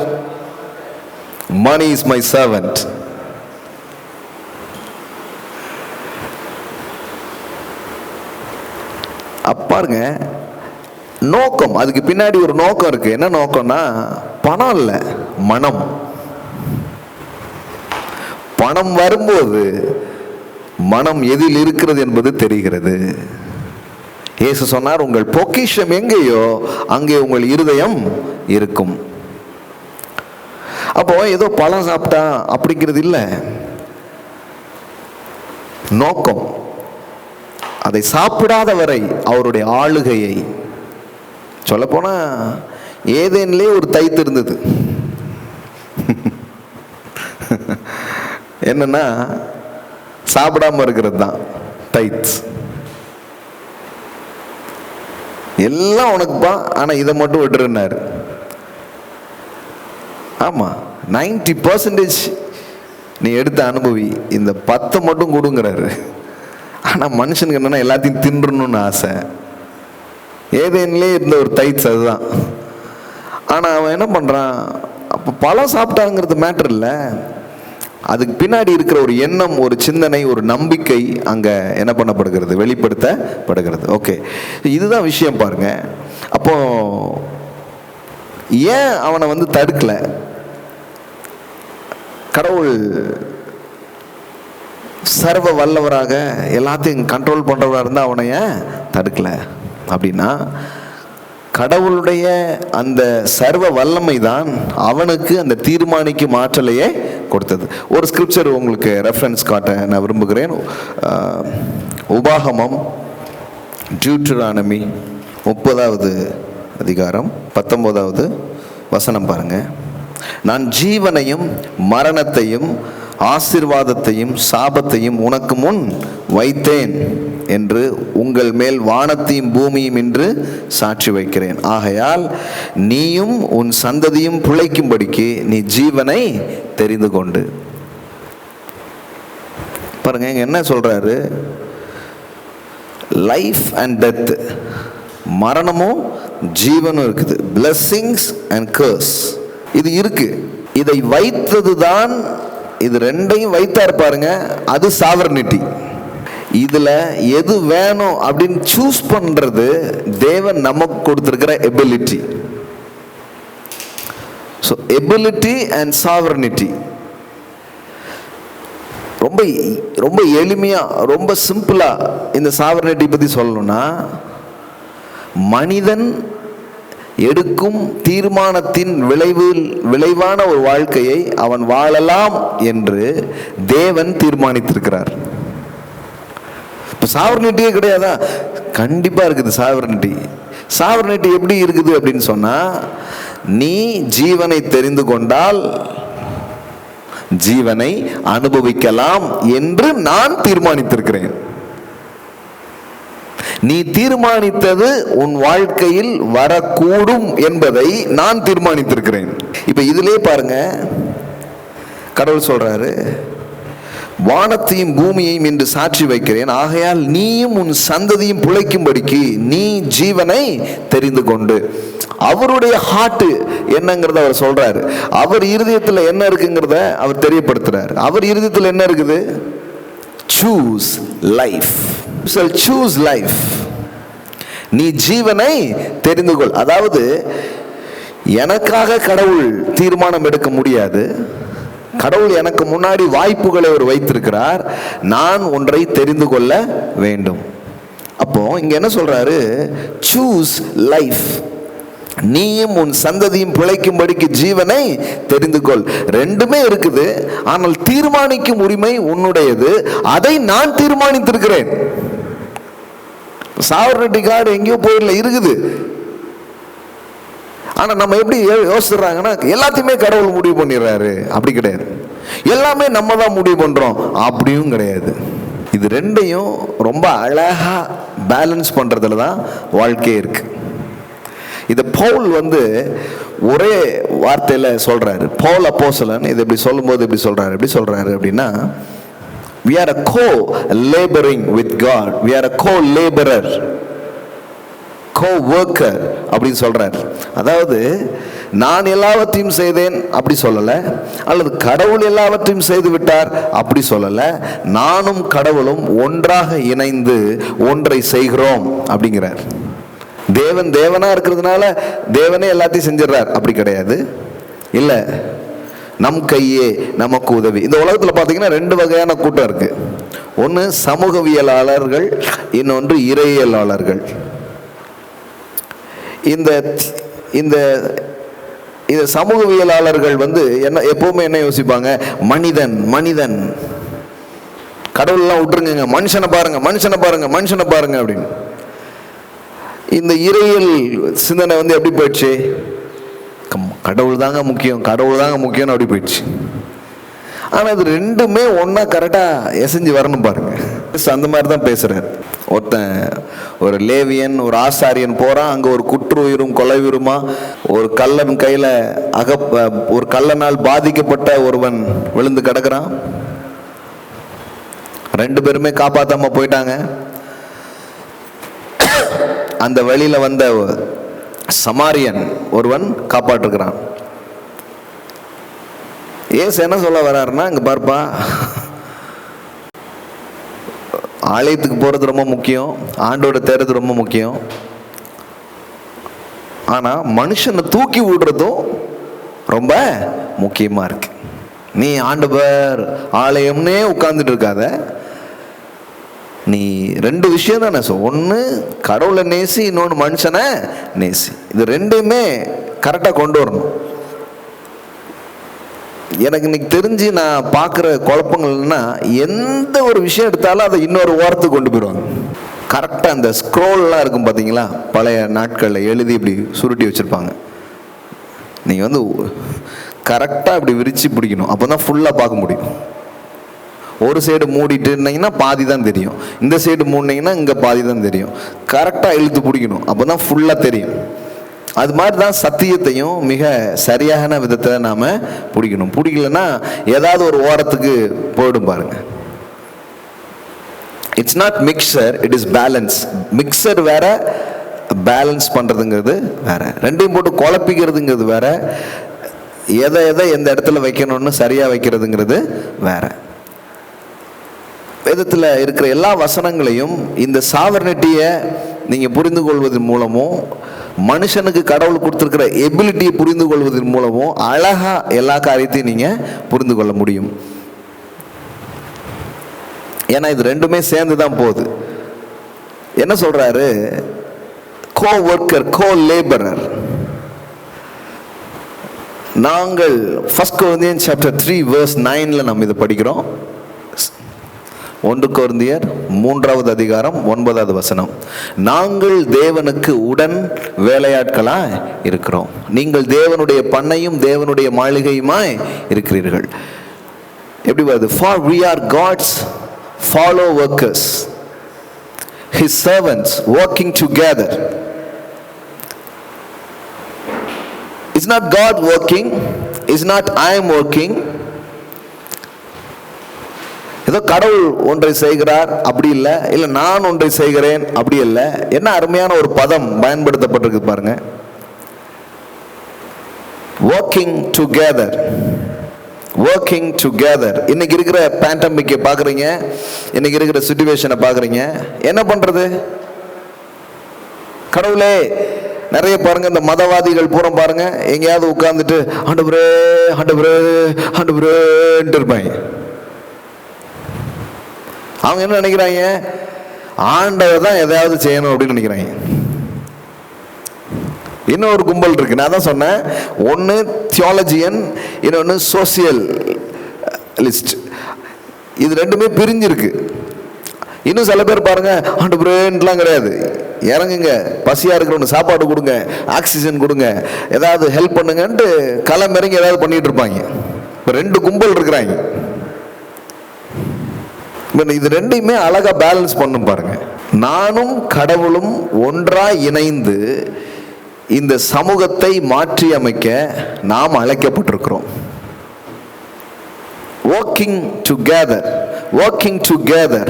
money is my servant. பாருங்க, நோக்கம், அதுக்கு பின்னாடி ஒரு நோக்கம் இருக்கு. என்ன நோக்கம்னா பணம் இல்லை, மனம். பணம் வரும்போது மனம் எதில் இருக்கிறது என்பது தெரிகிறது. இயேசு சொன்னார், உங்கள் பொக்கிஷம் எங்கேயோ அங்கே உங்கள் இருதயம் இருக்கும். அப்போ ஏதோ பழம் சாப்பிட்டா அப்படிங்கிறது இல்லை, நோக்கம். அதை சாப்பிடாத வரை அவருடைய ஆளுகையை, சொல்லப்போனா ஏதேனிலே ஒரு தைத்து இருந்தது. என்னன்னா சாப்பிடாம இருக்கிறது தான் தைத். எல்லாம் உனக்குப்பா, ஆனா இதை மட்டும் விட்டுருன்னாரு. ஆமா, 90% நீ எடுத்த அனுபவி, இந்த 10 மட்டும் கொடுங்கிறாரு. ஆனா மனுஷனுக்கு என்னன்னா எல்லாத்தையும் தின்றணும்னு ஆசை. ஏதேனிலே இருந்த ஒரு தைட்ஸ் அதுதான். ஆனா அவன் என்ன பண்றான், அப்ப பழம் சாப்பிட்டாங்கிறது மேட்டர் இல்லை, அதுக்கு பின்னாடி இருக்கிற ஒரு எண்ணம், ஒரு சிந்தனை, ஒரு நம்பிக்கை அங்க என்ன பண்ணப்படுகிறது, வெளிப்படுத்தப்படுகிறது. ஓகே, இதுதான் விஷயம் பாருங்க. அப்போ ஏன் அவனை தடுக்கல? கடவுள் சர்வ வல்லவராக எல்லாத்தையும் கண்ட்ரோல் பண்றவராக இருந்தா அவனை ஏன் தடுக்கல அப்படின்னா, கடவுளுடைய அந்த சர்வ வல்லமை தான் அவனுக்கு அந்த தீர்மானிக்கும் ஆற்றலையே கொடுத்தது. ஒரு ஸ்கிரிப்சர் உங்களுக்கு ரெஃபரன்ஸ் காட்ட நான் விரும்புகிறேன். உபாகமம், டியூட்டரானமி 30வது அதிகாரம் 19வது வசனம் பாருங்க. நான் ஜீவனையும் மரணத்தையும் ஆசீர்வாதத்தையும் சாபத்தையும் உனக்கு முன் வைத்தேன் என்று உங்கள் மேல் வானத்தையும் பூமியும் என்று சாட்சி வைக்கிறேன். ஆகையால் நீயும் உன் சந்ததியும் பிழைக்கும்படிக்கு நீ ஜீவனை தெரிந்து கொண்டு. பாருங்க, இங்க என்ன சொல்றாரு, லைஃப் அண்ட் டெத், மரணமும் ஜீவனும் இருக்குது, பிளெஸிங்ஸ் அண்ட் கர்ஸ் இது இருக்கு. இதை வைத்ததுதான், இது ரெண்டையும் வைத்தார் பாருங்க, அது சாவர்னிட்டி. இதுல எது வேணும் அப்படின்னு சூஸ் பண்றது தேவன் நமக்கு கொடுத்திருக்கிற ability. So ability and sovereignty ரொம்ப ரொம்ப எளிமையா, ரொம்ப சிம்பிளா இந்த சாவர்னிட்டி பத்தி சொல்லணும்னா, மனிதன் எடுக்கும் தீர்மானத்தின் விளைவான ஒரு வாழ்க்கையை அவன் வாழலாம் என்று தேவன் தீர்மானித்திருக்கிறார். இப்போ சாவர்னிட்டியே கிடையாதா? கண்டிப்பா இருக்குது சாவர்னிட்டி. சாவர்னிட்டி எப்படி இருக்குது அப்படின்னு சொன்னா, நீ ஜீவனை தெரிந்து கொண்டால் ஜீவனை அனுபவிக்கலாம் என்று நான் தீர்மானித்திருக்கிறேன். நீ தீர்மானித்தது உன் வாழ்க்கையில் வரக்கூடும் என்பதை நான் தீர்மானித்திருக்கிறேன். இப்ப இதிலே பாருங்க, கடவுள் சொல்றாரு, வானத்தையும் பூமியையும் என்று சாட்சி வைக்கிறேன், ஆகையால் நீயும் உன் சந்ததியும் பிழைக்கும்படிக்கு நீ ஜீவனை தெரிந்து கொண்டு. அவருடைய ஹார்ட் என்னங்கிறத அவர் சொல்றாரு. அவர் இருதயத்தில் என்ன இருக்குங்கிறத அவர் தெரியப்படுத்துறாரு. அவர் இருதயத்தில் என்ன இருக்குது? Choose life. Choose life. நீ ஜீவனை தெரிந்து கொள். அதாவது எனக்காக கடவுள் தீர்மானம் எடுக்க முடியாது. கடவுள் எனக்கு முன்னாடி வாய்ப்புகளை அவர் வைத்திருக்கிறார். நான் ஒன்றை தெரிந்து கொள்ள வேண்டும். அப்போ இங்க என்ன சொல்றாரு? Choose life. நீயும் உன் சந்ததியும் பிழைக்கும்படிக்கு ஜீவனை தெரிந்து கொள். ரெண்டுமே இருக்குது, ஆனால் தீர்மானிக்கும் உரிமை உன்னுடையது. அதை நான் தீர்மானித்திருக்கிறேன். சாவர்னிட்டி கார்டு எங்கேயோ போயிடல, இருக்குது. ஆனா நம்ம எப்படி யோசிச்சுறாங்கன்னா, எல்லாத்தையுமே கடவுள் முடிவு பண்ணிடுறாரு. அப்படி கிடையாது. எல்லாமே நம்ம தான் முடிவு பண்றோம் அப்படியும் கிடையாது. இது ரெண்டையும் ரொம்ப அழகா பேலன்ஸ் பண்றதுல தான் வாழ்க்கையே இருக்கு. இதை பவுல் ஒரே வார்த்தையில சொல்றாரு. பவுல் அப்போஸ்தலன் இதை இப்படி சொல்லும்போது எப்படி சொல்றாரு அப்படின்னா, we are a co-laboring with God, we are a co-laborer, co-worker அப்படின்னு சொல்றாரு. அதாவது நான் எல்லாவற்றையும் செய்தேன் அப்படி சொல்லல, அல்லது கடவுள் எல்லாவற்றையும் செய்து விட்டார் அப்படி சொல்லல. நானும் கடவுளும் ஒன்றாக இணைந்து ஒன்றை செய்கிறோம் அப்படிங்கிறார். தேவன் தேவனா இருக்கிறதுனால தேவனே எல்லாத்தையும் செஞ்சிடறார் அப்படி கிடையாது. இல்ல, நம் கையே நமக்கு உதவி. இந்த உலகத்தில் பார்த்தீங்கன்னா ரெண்டு வகையான கூட்டம் இருக்கு. ஒன்று சமூகவியலாளர்கள், இன்னொன்று இறையியலாளர்கள். இந்த இந்த இந்த சமூகவியலாளர்கள் என்ன எப்பவுமே என்ன யோசிப்பாங்க, மனிதன் மனிதன், கடவுள்லாம் விட்டுருங்க, மனுஷனை பாருங்க மனுஷனை பாருங்க மனுஷனை பாருங்க அப்படின்னு. இந்த இறையியல் சிந்தனை எப்படி போயிடுச்சு, கடவுள் தாங்க முக்கியம் கடவுள் தாங்க முக்கியம்னு அப்படி போயிடுச்சு. ஆனால் இது ரெண்டுமே ஒன்றா கரெக்டாக எசைஞ்சு வரணும் பாருங்க. அந்த மாதிரி தான் பேசுகிறார். ஒருத்தன் ஒரு லேவியன் ஒரு ஆசாரியன் போகிறான், அங்கே ஒரு குற்றுயிரும் கொலையுருமா ஒரு கள்ளன் கையில் ஒரு கள்ளனால் பாதிக்கப்பட்ட ஒருவன் விழுந்து கிடக்கிறான். ரெண்டு பேருமே காப்பாற்றாம போயிட்டாங்க. அந்த வழியில் வந்த சமாரியன் ஒருவன் காப்பாற்றுகிறான். ஏசு என்ன சொல்ல வர்றாருன்னா, இங்க பார்ப்பா, ஆலயத்துக்கு போறது ரொம்ப முக்கியம், ஆண்டோட தேடுறது ரொம்ப முக்கியம். ஆனா மனுஷனை தூக்கி விடுறதும் ரொம்ப முக்கியமா இருக்கு. நீ ஆண்டவர் ஆலயம்னே உட்கார்ந்துட்டு இருக்காத, நீ ரெண்டு விஷயம் தானே. ஒன்று கடவுளை நேசி, இன்னொன்று மனுஷனை நேசி. இது ரெண்டுமே கரெக்டாக கொண்டு வரணும். எனக்கு இன்னைக்கு தெரிஞ்சு நான் பார்க்குற குழப்பங்கள்னா, எந்த ஒரு விஷயம் எடுத்தாலும் அதை இன்னொரு ஓரத்துக்கு கொண்டு போயிடுவாங்க. கரெக்டாக அந்த ஸ்க்ரோல்லாம் இருக்கும் பார்த்தீங்களா, பழைய நாட்களில் எழுதி இப்படி சுருட்டி வச்சுருப்பாங்க. நீங்கள் கரெக்டாக இப்படி விரித்து பிடிக்கணும், அப்போ தான் ஃபுல்லாக பார்க்க முடியும். ஒரு சைடு மூடிட்டு இருந்தீங்கன்னா பாதி தான் தெரியும், இந்த சைடு மூடினீங்கன்னா இங்கே பாதி தான் தெரியும். கரெக்டாக இழுத்து பிடிக்கணும், அப்போ தான் ஃபுல்லாக தெரியும். அது மாதிரி தான் சத்தியத்தையும் மிக சரியான விதத்தில் நாம் பிடிக்கணும். பிடிக்கலன்னா ஏதாவது ஒரு ஓரத்துக்கு போயிடும் பாருங்க. It's not mixture, it is balance. Mixture வேற, பேலன்ஸ் பண்ணுறதுங்கிறது வேற. ரெண்டையும் போட்டு குழப்பிக்கிறதுங்கிறது வேற, எதை எந்த இடத்துல வைக்கணும்னு சரியாக வைக்கிறதுங்கிறது வேற. வேதத்தில் இருக்கிற எல்லா வசனங்களையும் இந்த சாவர்னிட்டியை நீங்கள் புரிந்து கொள்வதன் மூலமும், மனுஷனுக்கு கடவுள் கொடுத்துருக்கிற எபிலிட்டியை புரிந்து கொள்வதன் மூலமும் அழகா எல்லா காரியத்தையும் நீங்கள் புரிந்து கொள்ள முடியும். ஏன்னா இது ரெண்டுமே சேர்ந்து தான் போகுது. என்ன சொல்றாரு, கோ ஒர்க்கர் கோ லேபரர். நாங்கள் 1 Corinthians chapter 3 verse 9 நம்ம இதை படிக்கிறோம். 1 கொரிந்தியர் 3வது அதிகாரம் 9வது வசனம். நாங்கள் தேவனுக்கு உடன் வேலையாட்களாய் இருக்கிறோம், நீங்கள் தேவனுடைய பண்ணையும் தேவனுடைய மாளிகையுமாய் இருக்கிறீர்கள். எப்படி வருது? For we are God's fellow workers, His servants working together. It's not God working, it's not I am working. ஏதோ கடவுள் ஒன்றை செய்கிறார் அப்படி இல்லை, இல்லை நான் ஒன்றை செய்கிறேன் அப்படி இல்லை. என்ன அருமையான ஒரு பதம் பயன்படுத்தப்பட்டிருக்கு பாருங்க, working together. working together. இன்னைக்கு இருக்கிற பேண்டமிக்கை பார்க்குறீங்க, இன்னைக்கு இருக்கிற சிச்சுவேஷனை பார்க்குறீங்க, என்ன பண்ணுறது? கடவுளே, நிறைய பாருங்க இந்த மதவாதிகள் பூரா பாருங்க, எங்கேயாவது உட்கார்ந்துட்டு ஆண்டவரே ஆண்டவரே ஆண்டவரேன்ட்டு இருப்பாங்க. அவங்க என்ன நினைக்கிறாங்க, ஆண்டவர் தான் எதையாவது செய்யணும் அப்படின்னு நினைக்கிறாங்க. இன்னொரு கும்பல் இருக்கு, நான் தான் சொன்னேன், ஒன்று தியாலஜியன், இன்னொன்று சோசியலிஸ்ட். இது ரெண்டுமே பிரிஞ்சிருக்கு. இன்னும் சில பேர் பாருங்க, ஆண்டவரேன்ட்டுலாம் கிடையாது, இறங்குங்க, பசியா இருக்கிறவங்க சாப்பாடு கொடுங்க, ஆக்சிஜன் கொடுங்க, ஏதாவது ஹெல்ப் பண்ணுங்கன்ட்டு களம் இறங்கி ஏதாவது பண்ணிட்டு இருப்பாங்க. இப்போ ரெண்டு கும்பல் இருக்கிறாங்க. இது ரெண்டையுமே அழகா பேலன்ஸ் பண்ணும் பாருங்க. நானும் கடவுளும் ஒன்றாய் இணைந்து இந்த சமூகத்தை மாற்றி அமைக்க நாம் அழைக்கப்பட்டிருக்கிறோம். working together,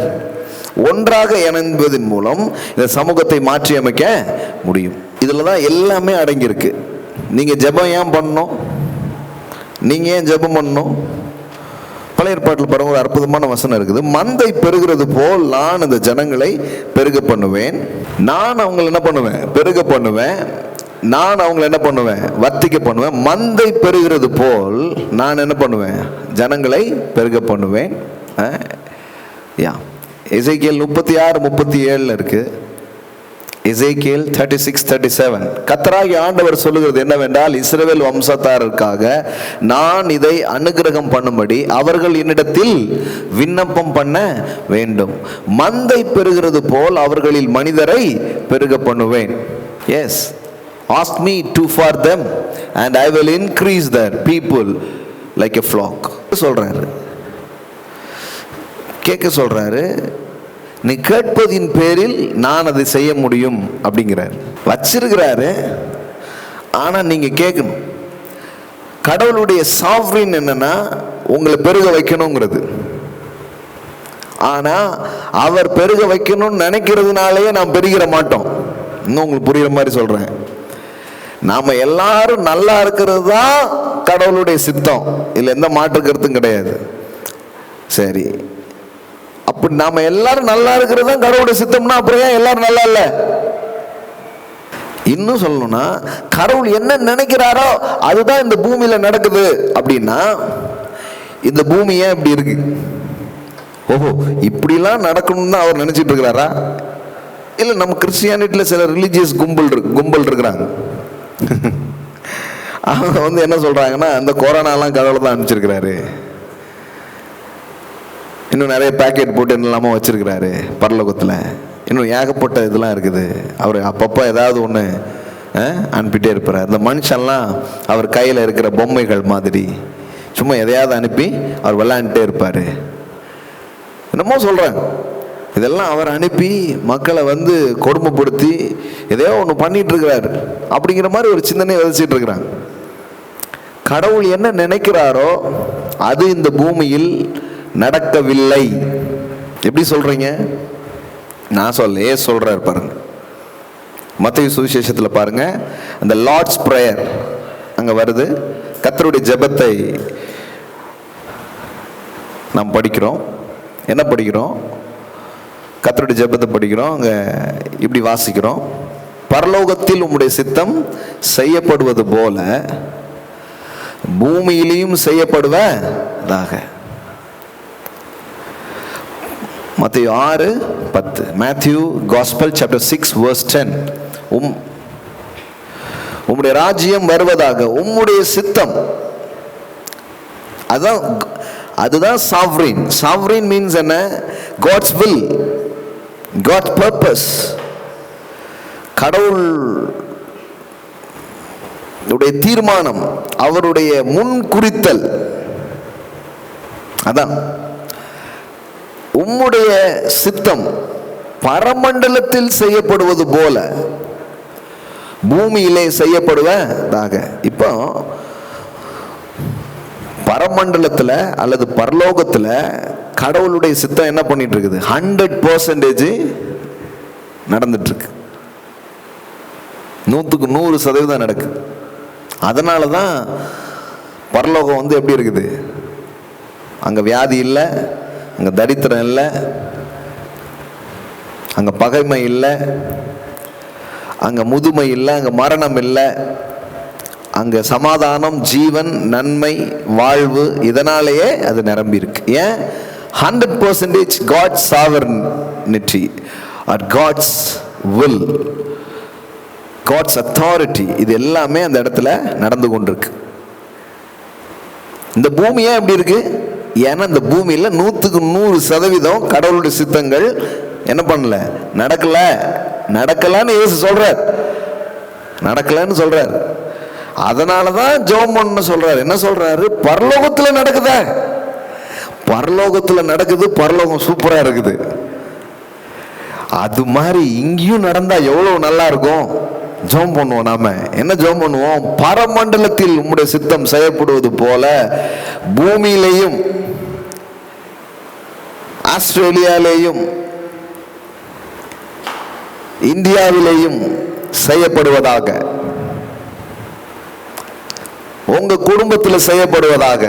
ஒன்றாக இணைந்ததன் மூலம் இந்த சமூகத்தை மாற்றி அமைக்க முடியும். இதுல தான் எல்லாமே அடங்கியிருக்கு. நீங்க ஜெபம் ஏன் பண்ணணும்? நீங்க ஏன் ஜெபம் பண்ணணும்? பல பழைய ஏற்பாட்டில் பாருங்க, ஒரு அற்புதமான வசனம் இருக்குது. மந்தை பெருகிறது போல் நான் இந்த ஜனங்களை பெருக பண்ணுவேன். நான் அவங்களை என்ன பண்ணுவேன்? பெருக பண்ணுவேன். நான் அவங்களை என்ன பண்ணுவேன்? வர்த்திக்க பண்ணுவேன். மந்தை பெருகிறது போல் நான் என்ன பண்ணுவேன்? ஜனங்களை பெருக பண்ணுவேன். எசேக்கியேல் 36:37 இருக்கு. எசேக்கியேல் 36:37 கர்த்தராகிய ஆண்டவர் சொல்லுகிறது என்னவென்றால், இஸ்ரவேல் வம்சத்தாருக்காக நான் இதை அனுக்கிரகம் பண்ணும்படி அவர்கள் என்னிடத்தில் விண்ணப்பம் பண்ண வேண்டும். மந்தை பெருகிறது போல் அவர்களில் மனிதரை பெருக பண்ணுவேன். Yes, ask me to for them and I will increase their people like a flock. சொல்றாரு, கேட்க சொல்றாரு. நீ கேட்பதின் பேரில் நான் அதை செய்ய முடியும் அப்படிங்கிறார். வச்சிருக்கிறாரு, ஆனா நீங்க கேட்கணும். கடவுளுடைய சாவரின் என்னன்னா உங்களை பெருக வைக்கணுங்கிறது. ஆனா அவர் பெருக வைக்கணும்னு நினைக்கிறதுனாலேயே நாம் பெருகிற மாட்டோம். இன்னும் உங்களுக்கு புரியுற மாதிரி சொல்றேன். நாம எல்லாரும் நல்லா இருக்கிறது தான் கடவுளுடைய சித்தம், இல்லை எந்த மாற்று கருத்தும் கிடையாது. சரி, அப்படி நாம எல்லாரும் நல்லா இருக்கிறது தான் கடவுளுடைய சித்தம்னா அப்புறம் ஏன் எல்லாரும் நல்லா இல்லை? இன்னும் சொல்லணும்னா, கடவுள் என்ன நினைக்கிறாரோ அதுதான் இந்த பூமியில நடக்குது. அப்படின்னா இந்த பூமி ஏன் இப்படி இருக்கு? ஓஹோ, இப்படிலாம் நடக்கணும்னு தான் அவர் நினைச்சிட்டு இருக்கிறாரா? இல்லை நம்ம கிறிஸ்டியானிட்டியில் சில ரிலீஜியஸ் கும்பல் இருக்கிறாங்க. அவங்க என்ன சொல்றாங்கன்னா, அந்த கொரோனாலாம் கடவுள் தான் அனுப்பிச்சிருக்கிறாரு, இன்னும் நிறைய பேக்கெட் போட்டு என்னெல்லாமோ வச்சிருக்கிறாரு பரலோகத்தில், இன்னும் ஏகப்பட்ட இதெல்லாம் இருக்குது. அவர் அப்பப்போ ஏதாவது ஒன்று அனுப்பிட்டே இருப்பார். இந்த மனுஷன்லாம் அவர் கையில் இருக்கிற பொம்மைகள் மாதிரி சும்மா எதையாவது அனுப்பி அவர் விளையாண்டுட்டே இருப்பார். என்னமோ சொல்கிறாங்க. இதெல்லாம் அவர் அனுப்பி மக்களை கொடுமைப்படுத்தி எதையோ ஒன்று பண்ணிட்டு இருக்கிறாரு அப்படிங்கிற மாதிரி ஒரு சிந்தனையை விதைச்சிட்டு இருக்கிறாங்க. கடவுள் என்ன நினைக்கிறாரோ அது இந்த பூமியில் நடக்கவில்லை. எப்படி சொல்றீங்க? நான் சொல்றாரு பாருங்க, மத்தேயு சுவிசேஷத்தில் பாருங்க, அந்த லார்ட்ஸ் பிரேயர் அங்க வருது. கர்த்தருடைய ஜெபத்தை நாம் படிக்கிறோம். என்ன படிக்கிறோம்? கர்த்தருடைய ஜெபத்தை படிக்கிறோம். அங்க இப்படி வாசிக்கிறோம், பரலோகத்தில் உம்முடைய சித்தம் செய்யப்படுவது போல பூமியிலையும் செய்யப்படுவதாக. மத்தேயு 6:10. Matthew Gospel chapter 6 verse 10. உம்முடைய ராஜ்யம் வருவதாக, உம்முடைய சித்தம். அதுதான் சாவரின். சாவரின் மீன்ஸ் என்ன? God's will, God's purpose. கடவுள் தீர்மானம், அவருடைய முன் குறித்தல். அதான் உம்முடைய சித்தம் பரமண்டலத்தில் செய்யப்படுவது போல பூமியிலே செய்யப்படுவதாக. இப்போ பரமண்டலத்தில் அல்லது பரலோகத்தில் கடவுளுடைய சித்தம் என்ன பண்ணிட்டு இருக்குது? 100% நடந்துட்டு இருக்கு. 100% நடக்குது. அதனால தான் பரலோகம் எப்படி இருக்குது? அங்கே வியாதி இல்லை, அங்கே தரித்திரம் இல்லை, அங்கே பகைமை இல்லை, அங்கே முதுமை இல்லை, அங்கே மரணம் இல்லை, அங்கே சமாதானம், ஜீவன், நன்மை, வாழ்வு. இதனாலேயே அது நிரம்பி இருக்கு. ஏன்? 100% God's sovereignty or God's will, God's authority, இது எல்லாமே அந்த இடத்துல நடந்து கொண்டிருக்கு. இந்த பூமி ஏன் எப்படி இருக்கு? ஏன்னா இந்த பூமியில் 100% கடவுளுடைய சித்தங்கள் என்ன பண்ணல, நடக்கலன்னு இயேசு சொல்றார். நடக்கலன்னு சொல்றார். அதனாலதான் ஜெபம் பண்ண சொல்றாரு. என்ன சொல்றாரு? பரலோகத்துல நடக்குத, பரலோகத்துல நடக்குது, பரலோகம் சூப்பரா இருக்குது. அது மாதிரி இங்கேயும் நடந்தா எவ்வளவு நல்லா இருக்கும். ஜெபம் பண்ணுவோம். நாம என்ன ஜெபம் பண்ணுவோம்? பரமண்டலத்தில் உம்முடைய சித்தம் செய்யப்படுவது போல பூமியிலேயும் ஆஸ்திரேலியாவிலேயும் இந்தியாவிலேயும் செய்யப்படுவதாக, உங்க குடும்பத்தில் செய்யப்படுவதாக,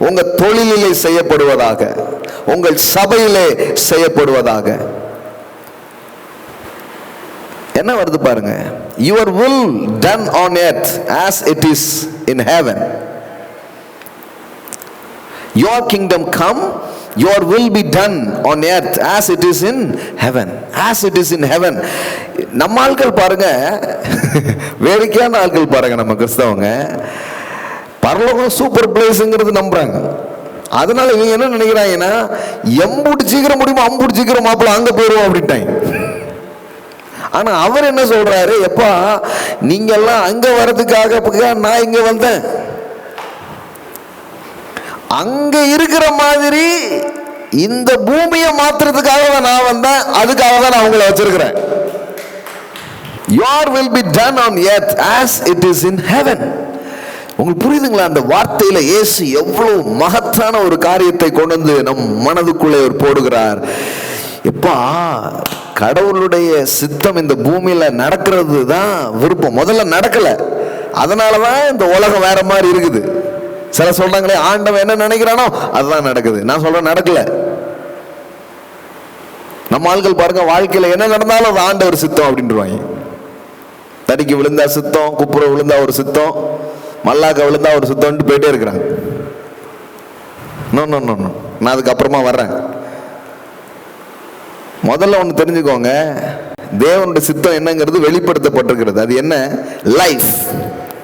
உங்க தொழிலிலே செய்யப்படுவதாக, உங்கள் சபையிலே செய்யப்படுவதாக. என்ன வருது பாருங்க, your will done on earth as it is in heaven. Your kingdom come, your will be done on earth as it is in heaven. As it is in heaven. நம்ம ஆட்கள் பாருங்க, வேடிக்கையான ஆட்கள் பாருங்க, நம்ம கிறிஸ்தவங்க பரலோகம் சூப்பர் பிளேஸ்ங்கிறது நம்புறாங்க. அதனால இவங்க என்ன நினைக்கிறாங்கன்னா, எம்பூட்டு சீக்கிரம் முடியுமோ அம்பூட்டு சீக்கிரம் மாப்பிள்ள அங்க போயிருவோம் அப்படின்ட்டாங்க. ஆனா அவர் என்ன சொல்றாரு, எப்பா நீங்க எல்லாம் அங்க வர்றதுக்காக நான் இங்க வந்தேன், அங்க இருக்கிற மாதிரி இந்த பூமியை மாத்துறதுக்காக தான் நான் வந்தேன், அதுக்காக தான் நான் உங்களை வச்சிருக்கிறேன். Your will be done on earth as it is in heaven. உங்களுக்கு புரியுதுங்களா? அந்த வார்த்தையில இயேசு எவ்வளவு மகத்தான ஒரு காரியத்தை கொண்டு வந்து நம் மனதுக்குள்ளே ஒரு போடுகிறார். எப்பா கடவுளுடைய சித்தம் இந்த பூமியில நடக்கிறது தான் விருப்பம். முதல்ல நடக்கல, அதனாலதான் இந்த உலகம் வேற மாதிரி இருக்குது. சில சொல்றாங்களே ஆண்டவன் என்ன நினைக்கிறானோ அதுதான் நடக்குது. நான் சொல்றேன் நடக்கல. நம்ம ஆட்கள் பாருங்க, வாழ்க்கையில என்ன நடந்தாலும் அது ஆண்டவர் சித்தம் அப்படின்றாங்க. தடிக்கு விழுந்தா சித்தம், குப்புற விழுந்தா ஒரு சித்தம், மல்லாக்க விழுந்தா ஒரு சித்தம்னு போயிட்டே இருக்கிறாங்க. நான் அதுக்கு அப்புறமா வர்றேன். முதல்ல ஒன்று தெரிஞ்சுக்கோங்க, தேவனுடைய சித்தம் என்னங்கிறது வெளிப்படுத்தப்பட்டிருக்கிறது. அது என்ன? Life.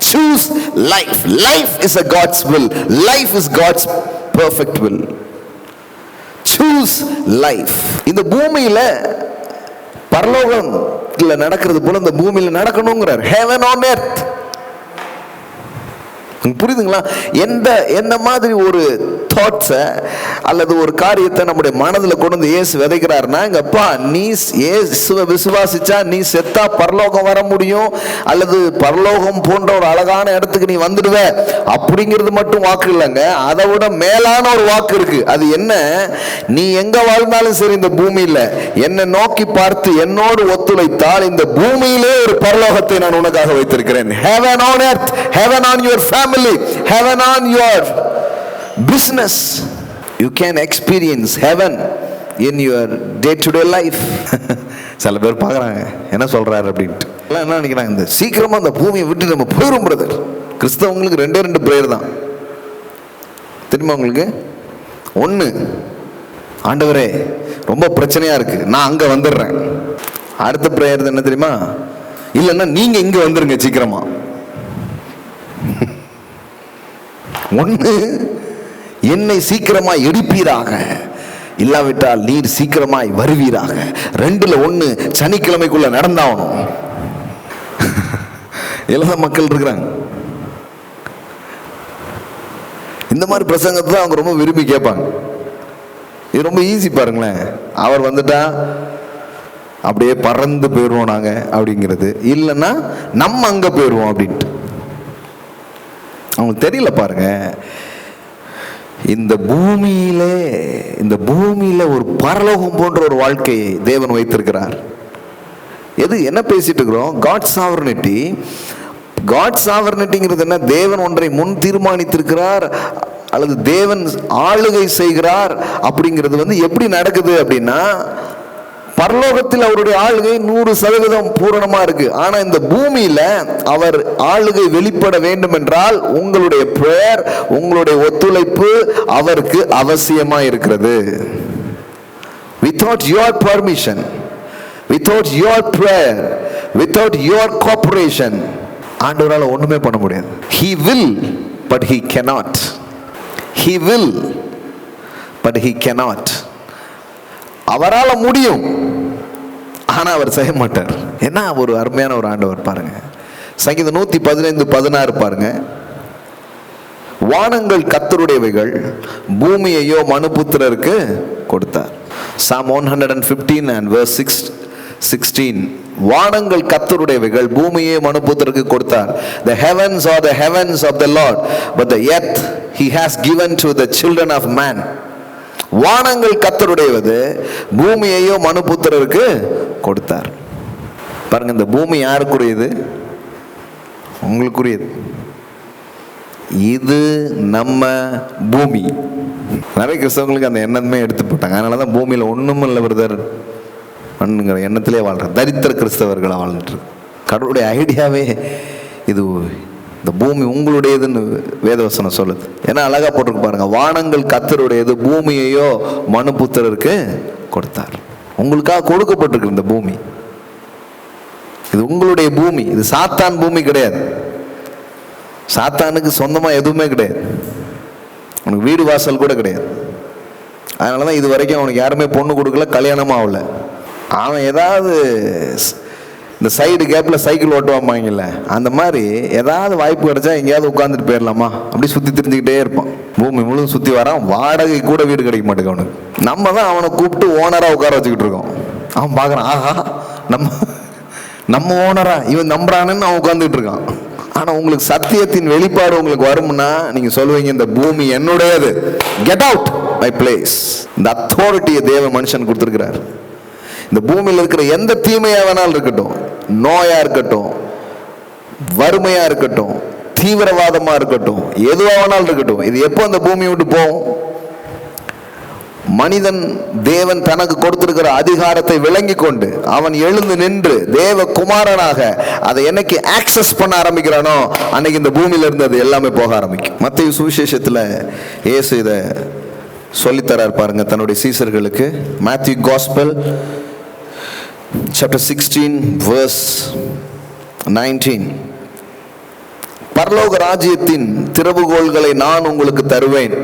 Choose life. Life is a God's will. Life is God's perfect will. Choose life. இந்த பூமியில பரலோகத்துல நடக்கிறது போல இந்த பூமியில நடக்கணுங்கிறார். Heaven on earth. புரியுதுங்களா? எந்த மாதிரி ஒரு தாட்ஸை அல்லது ஒரு காரியத்தை நம்முடைய மனதில் கொண்டு வந்து இயேசு விதைக்கிறாருன்னா, எங்கப்பா நீ இயேசுவை விசுவாசிச்சா நீ செத்தா பரலோகம் வர முடியும், அல்லது பரலோகம் போன்ற ஒரு அழகான இடத்துக்கு நீ வந்துடுவ அப்படிங்கிறது மட்டும் வாக்கு இல்லைங்க. அதை விட மேலான ஒரு வாக்கு இருக்கு. அது என்ன? நீ எங்க வாழ்ந்தாலும் சரி இந்த பூமியில என்னை நோக்கி பார்த்து என்னோடு ஒத்துழைத்தால் இந்த பூமியிலே ஒரு பரலோகத்தை நான் உனக்காக வைத்திருக்கிறேன். Heaven on earth, heaven on your family, heaven on your business. You can experience heaven in your day to day life. சில பேர் பார்க்குறாங்க என்ன சொல்றாரு அப்படின்ட்டு. என்ன நினைக்கிறாங்க, இந்த சீக்கிரமா அந்த பூமியை விட்டு நம்ம போயிடும் பிரதர். கிறிஸ்தவங்களுக்கு ரெண்டு பிரேயர் தான் தெரியுமா உங்களுக்கு? ஒன்று, ஆண்டவரே ரொம்ப பிரச்சனையா இருக்கு நான் அங்க வந்துடுறேன். அடுத்த பிரேயர் என்ன தெரியுமா? இல்லைன்னா நீங்க இங்க வந்துருங்க சீக்கிரமா. ஒன்று, என்னை சீக்கிரமாய் எடுப்பீராக, இல்லாவிட்டால் நீர் சீக்கிரமாய் வருவீராக. ரெண்டுல ஒண்ணு சனிக்கிழமைக்குள்ள நடந்தாகணும். எல்லா மக்கள் இருக்கிறாங்க. இந்த மாதிரி பிரசங்கத்தை தான் அவங்க ரொம்ப விரும்பி கேட்பாங்க. இது ரொம்ப ஈஸி பாருங்களேன். அவர் வந்துட்டா அப்படியே பறந்து போயிடுவோம் நாங்க அப்படிங்கிறது, இல்லைன்னா நம்ம அங்க போயிடுவோம் அப்படின்ட்டு. அவங்களுக்கு தெரியல பாருங்க, இந்த பூமியில ஒரு பரலோகம் போன்ற ஒரு வாழ்க்கையை தேவன் வைத்திருக்கிறார். என்ன பேசிட்டு இருக்கிறோம்? God sovereignty. காட் சாவர்னிட்டிங்கிறது என்ன? தேவன் ஒன்றை முன் தீர்மானித்திருக்கிறார் அல்லது தேவன் ஆளுகை செய்கிறார். அப்படிங்கிறது எப்படி நடக்குது அப்படின்னா, பரலோகத்தில் அவருடைய ஆளுகை 100% பூரணமா இருக்கு. ஆனா இந்த பூமியில அவர் ஆளுகை வெளிப்பட வேண்டும் என்றால் உங்களுடைய பிரேயர், உங்களுடைய ஒத்துழைப்பு அவருக்கு அவசியமா இருக்கிறது. Without your permission, without your prayer, without your cooperation, ஆண்டவரால ஒண்ணுமே பண்ண முடியாது. He will but he cannot. He will but he cannot. அவரால முடியும், ஆனா அவர் செய்ய மாட்டார். என்ன ஒரு அருமையான ஒரு ஆண்டவர் பாருங்க. சங்கீதம் 115:16 பாருங்க. வானங்கள் கர்த்தருடையவைகள், பூமியையோ மனுபுத்திரருக்கு கொடுத்தார். Psalm 115 and verse 16. வானங்கள் கர்த்தருடையவைகள், பூமியை மனுபுத்திரருக்கு கொடுத்தார். The heavens are the heavens of the Lord, but the earth he has given to the children of man. வானங்கள் கர்த்தருடையது, பூமியையோ மனுபுத்திரருக்கு கொடுத்தார். பாருங்க, இந்த பூமி யாருக்குரியது? உங்களுக்குரியது. இது நம்ம பூமி. நிறைய கிறிஸ்தவங்களுக்கு அந்த எண்ணமே எடுத்து போட்டாங்க. அதனால தான் பூமியில் ஒன்றும் இல்லை பிரதர் பண்ணுங்கிற எண்ணத்திலே வாழ்ற தரித்திர கிறிஸ்தவர்களாக வாழ்ந்துட்டு. கடவுளுடைய ஐடியாவே இது, இந்த பூமி உங்களுடையதுன்னு வேதவசனம் சொல்லுது. ஏன்னா அழகா போட்டிருக்கு பாருங்க, வானங்கள் கர்த்தருடையது, பூமியையோ மனுபுத்திரருக்கு கொடுத்தார். உங்களுக்காக கொடுக்கப்பட்டிருக்கு இந்த பூமி. இது உங்களுடைய பூமி. இது சாத்தான் பூமி கிடையாது. சாத்தானுக்கு சொந்தமா எதுவுமே கிடையாது. உனக்கு வீடு வாசல் கூட கிடையாது. அதனாலதான் இது வரைக்கும் அவனுக்கு யாருமே பொண்ணு கொடுக்கல, கல்யாணமும் ஆகல. அவன் ஏதாவது இந்த சைடு கேப்ல சைக்கிள் ஓட்டுவாமாங்கல்ல, அந்த மாதிரி ஏதாவது வாய்ப்பு கிடைச்சா எங்கேயாவது உட்காந்துட்டு போயிடலாமா அப்படி சுத்தி திரிஞ்சுக்கிட்டே இருப்பான். பூமி முழுவதும் சுத்தி வரான். வாடகை கூட வீடு கிடைக்க மாட்டேங்க அவனுக்கு. நம்ம தான் அவனை கூப்பிட்டு ஓனரா உட்கார வச்சுக்கிட்டு இருக்கோம். அவன் பாக்குறான், ஆஹா நம்ம ஓனரா இவன் நம்புறான்னு அவன் உட்காந்துட்டு இருக்கான். ஆனா உங்களுக்கு சத்தியத்தின் வெளிப்பாடு உங்களுக்கு வரும்னா நீங்க சொல்லுவீங்க, இந்த பூமி என்னுடையது, கெட் அவுட் மை பிளேஸ். இந்த அத்தாரிட்டியை தேவ மனுஷன் கொடுத்திருக்கிறார். இந்த பூமியில் இருக்கிற எந்த தீமையா வேணாலும் இருக்கட்டும், நோயா இருக்கட்டும், வறுமையா இருக்கட்டும், தீவிரவாதமா இருக்கட்டும், எதுவா வேணாலும் இருக்கட்டும், இது எப்போ அந்த பூமியை விட்டு போகும்? மனிதன் தேவன் தனக்கு கொடுத்திருக்கிற அதிகாரத்தை விளங்கி கொண்டு அவன் எழுந்து நின்று தேவ குமாரனாக அதை என்னைக்கு ஆக்சஸ் பண்ண ஆரம்பிக்கிறானோ அன்னைக்கு இந்த பூமியில இருந்து அது எல்லாமே போக ஆரம்பிக்கும். மத்தேயு சுவிசேஷத்துல இயேசு இதை சொல்லித்தரார் பாருங்க தன்னுடைய சீசர்களுக்கு. மேத்யூ காஸ்பல் chapter 16 verse 19, பரலோக ராஜ்யத்தின் திறவுகோல்களை நான் உங்களுக்கு தருவேன்.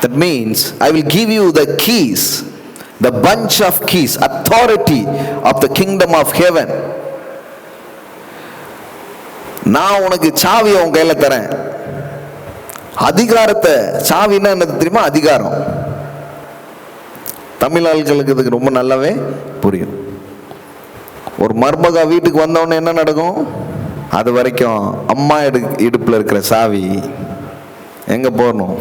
That means I will give you the keys, the bunch of keys, authority of the kingdom of heaven. நான் உனக்கு சாவியை உன் கையில தரேன். அதிகாரத்தை, சாவின்னா என்னது தெரியுமா? அதிகாரம். தமிழ் ஆட்களுக்கு இதுக்கு ரொம்ப நல்லாவே புரியும். ஒரு மருமகா வீட்டுக்கு வந்தவொடனே என்ன நடக்கும்? அது வரைக்கும் அம்மா இடுப்புல இருக்கிற சாவி எங்க போகணும்?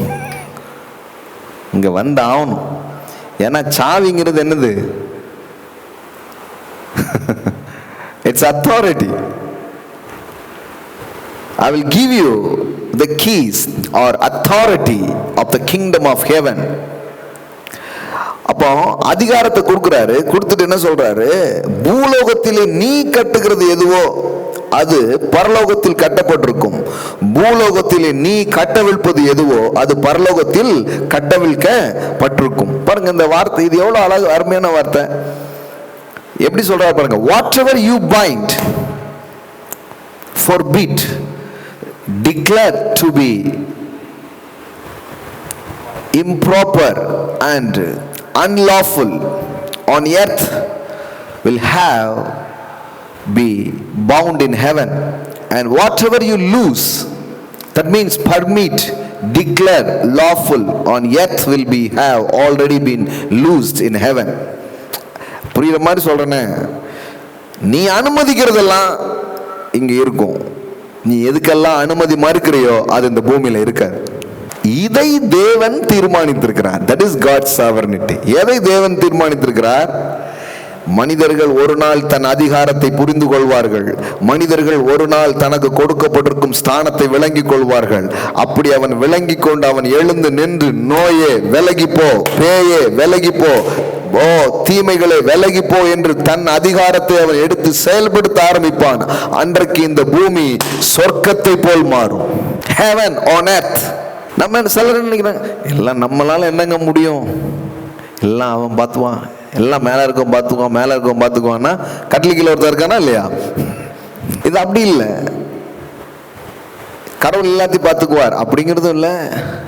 இங்க வந்து ஆகணும். ஏன்னா சாவிங்கிறது என்னது? It's authority. I will give you the keys or authority of the kingdom of heaven. அப்போ அதிகாரத்தை கொடுக்கிறாரு. கொடுத்துட்டு என்ன சொல்றாரு? பூலோகத்திலே நீ கட்டுகிறது எதுவோ அது பரலோகத்தில் கட்டப்பட்டிருக்கும், பூலோகத்திலே நீ கட்டவிழ்ப்பது எதுவோ அது பரலோகத்தில் கட்டவிழ்க்கப்பட்டிருக்கும். பாருங்க இந்த வார்த்தை, இது எவ்வளவு அழகு அருமையான வார்த்தை. எப்படி சொல்றாரு பாருங்க, whatever you bind, forbid, declare to be improper and unlawful on earth will have be bound in heaven, and whatever you loose, that means permit, declare lawful on earth will be have already been loosed in heaven. புரியுற மாதிரி சொல்றேனே, நீ அனுமதிக்கிறதெல்லாம் இங்க இருக்கும், நீ எதுக்கெல்லாம் அனுமதி மறுக்கிறையோ அது இந்த பூமியில இருக்காது. இதை தேவன் தீர்மானித்திருக்கிறார். That is God's sovereignty. எதை தேவன் தீர்மானித்திருக்கிறார்? மனிதர்கள் ஒரு நாள் தன் அதிகாரத்தை புரிந்து கொள்வார்கள். மனிதர்கள் ஒரு நாள் தனக்கு கொடுக்கப்பட்டிருக்கும் ஸ்தானத்தை விளங்கிக் கொள்வார்கள். அப்படி அவன் விளங்கி கொண்டு அவன் எழுந்து நின்று, நோயே விலகிப்போ, பேயே விலகிப்போ, ஓ தீமைகளை விலகிப்போ என்று தன் அதிகாரத்தை அவன் எடுத்து செயல்படுத்த ஆரம்பிப்பான். அன்றைக்கு இந்த பூமி சொர்க்கத்தை போல் மாறும். Heaven on earth. நம்ம சிலர் நினைக்கிறாங்க, எல்லாம் நம்மளால என்னங்க முடியும், எல்லாம் அவன் பார்த்துவான், எல்லாம் மேல இருக்கும் பார்த்துக்குவான், மேல இருக்கும் பார்த்துக்குவான்னா கட்டில் கீழே ஒருத்தர் இருக்கானா இல்லையா? இது அப்படி இல்லை. கடவுள் எல்லாத்தையும் பார்த்துக்குவார் அப்படிங்கிறதும் இல்லை,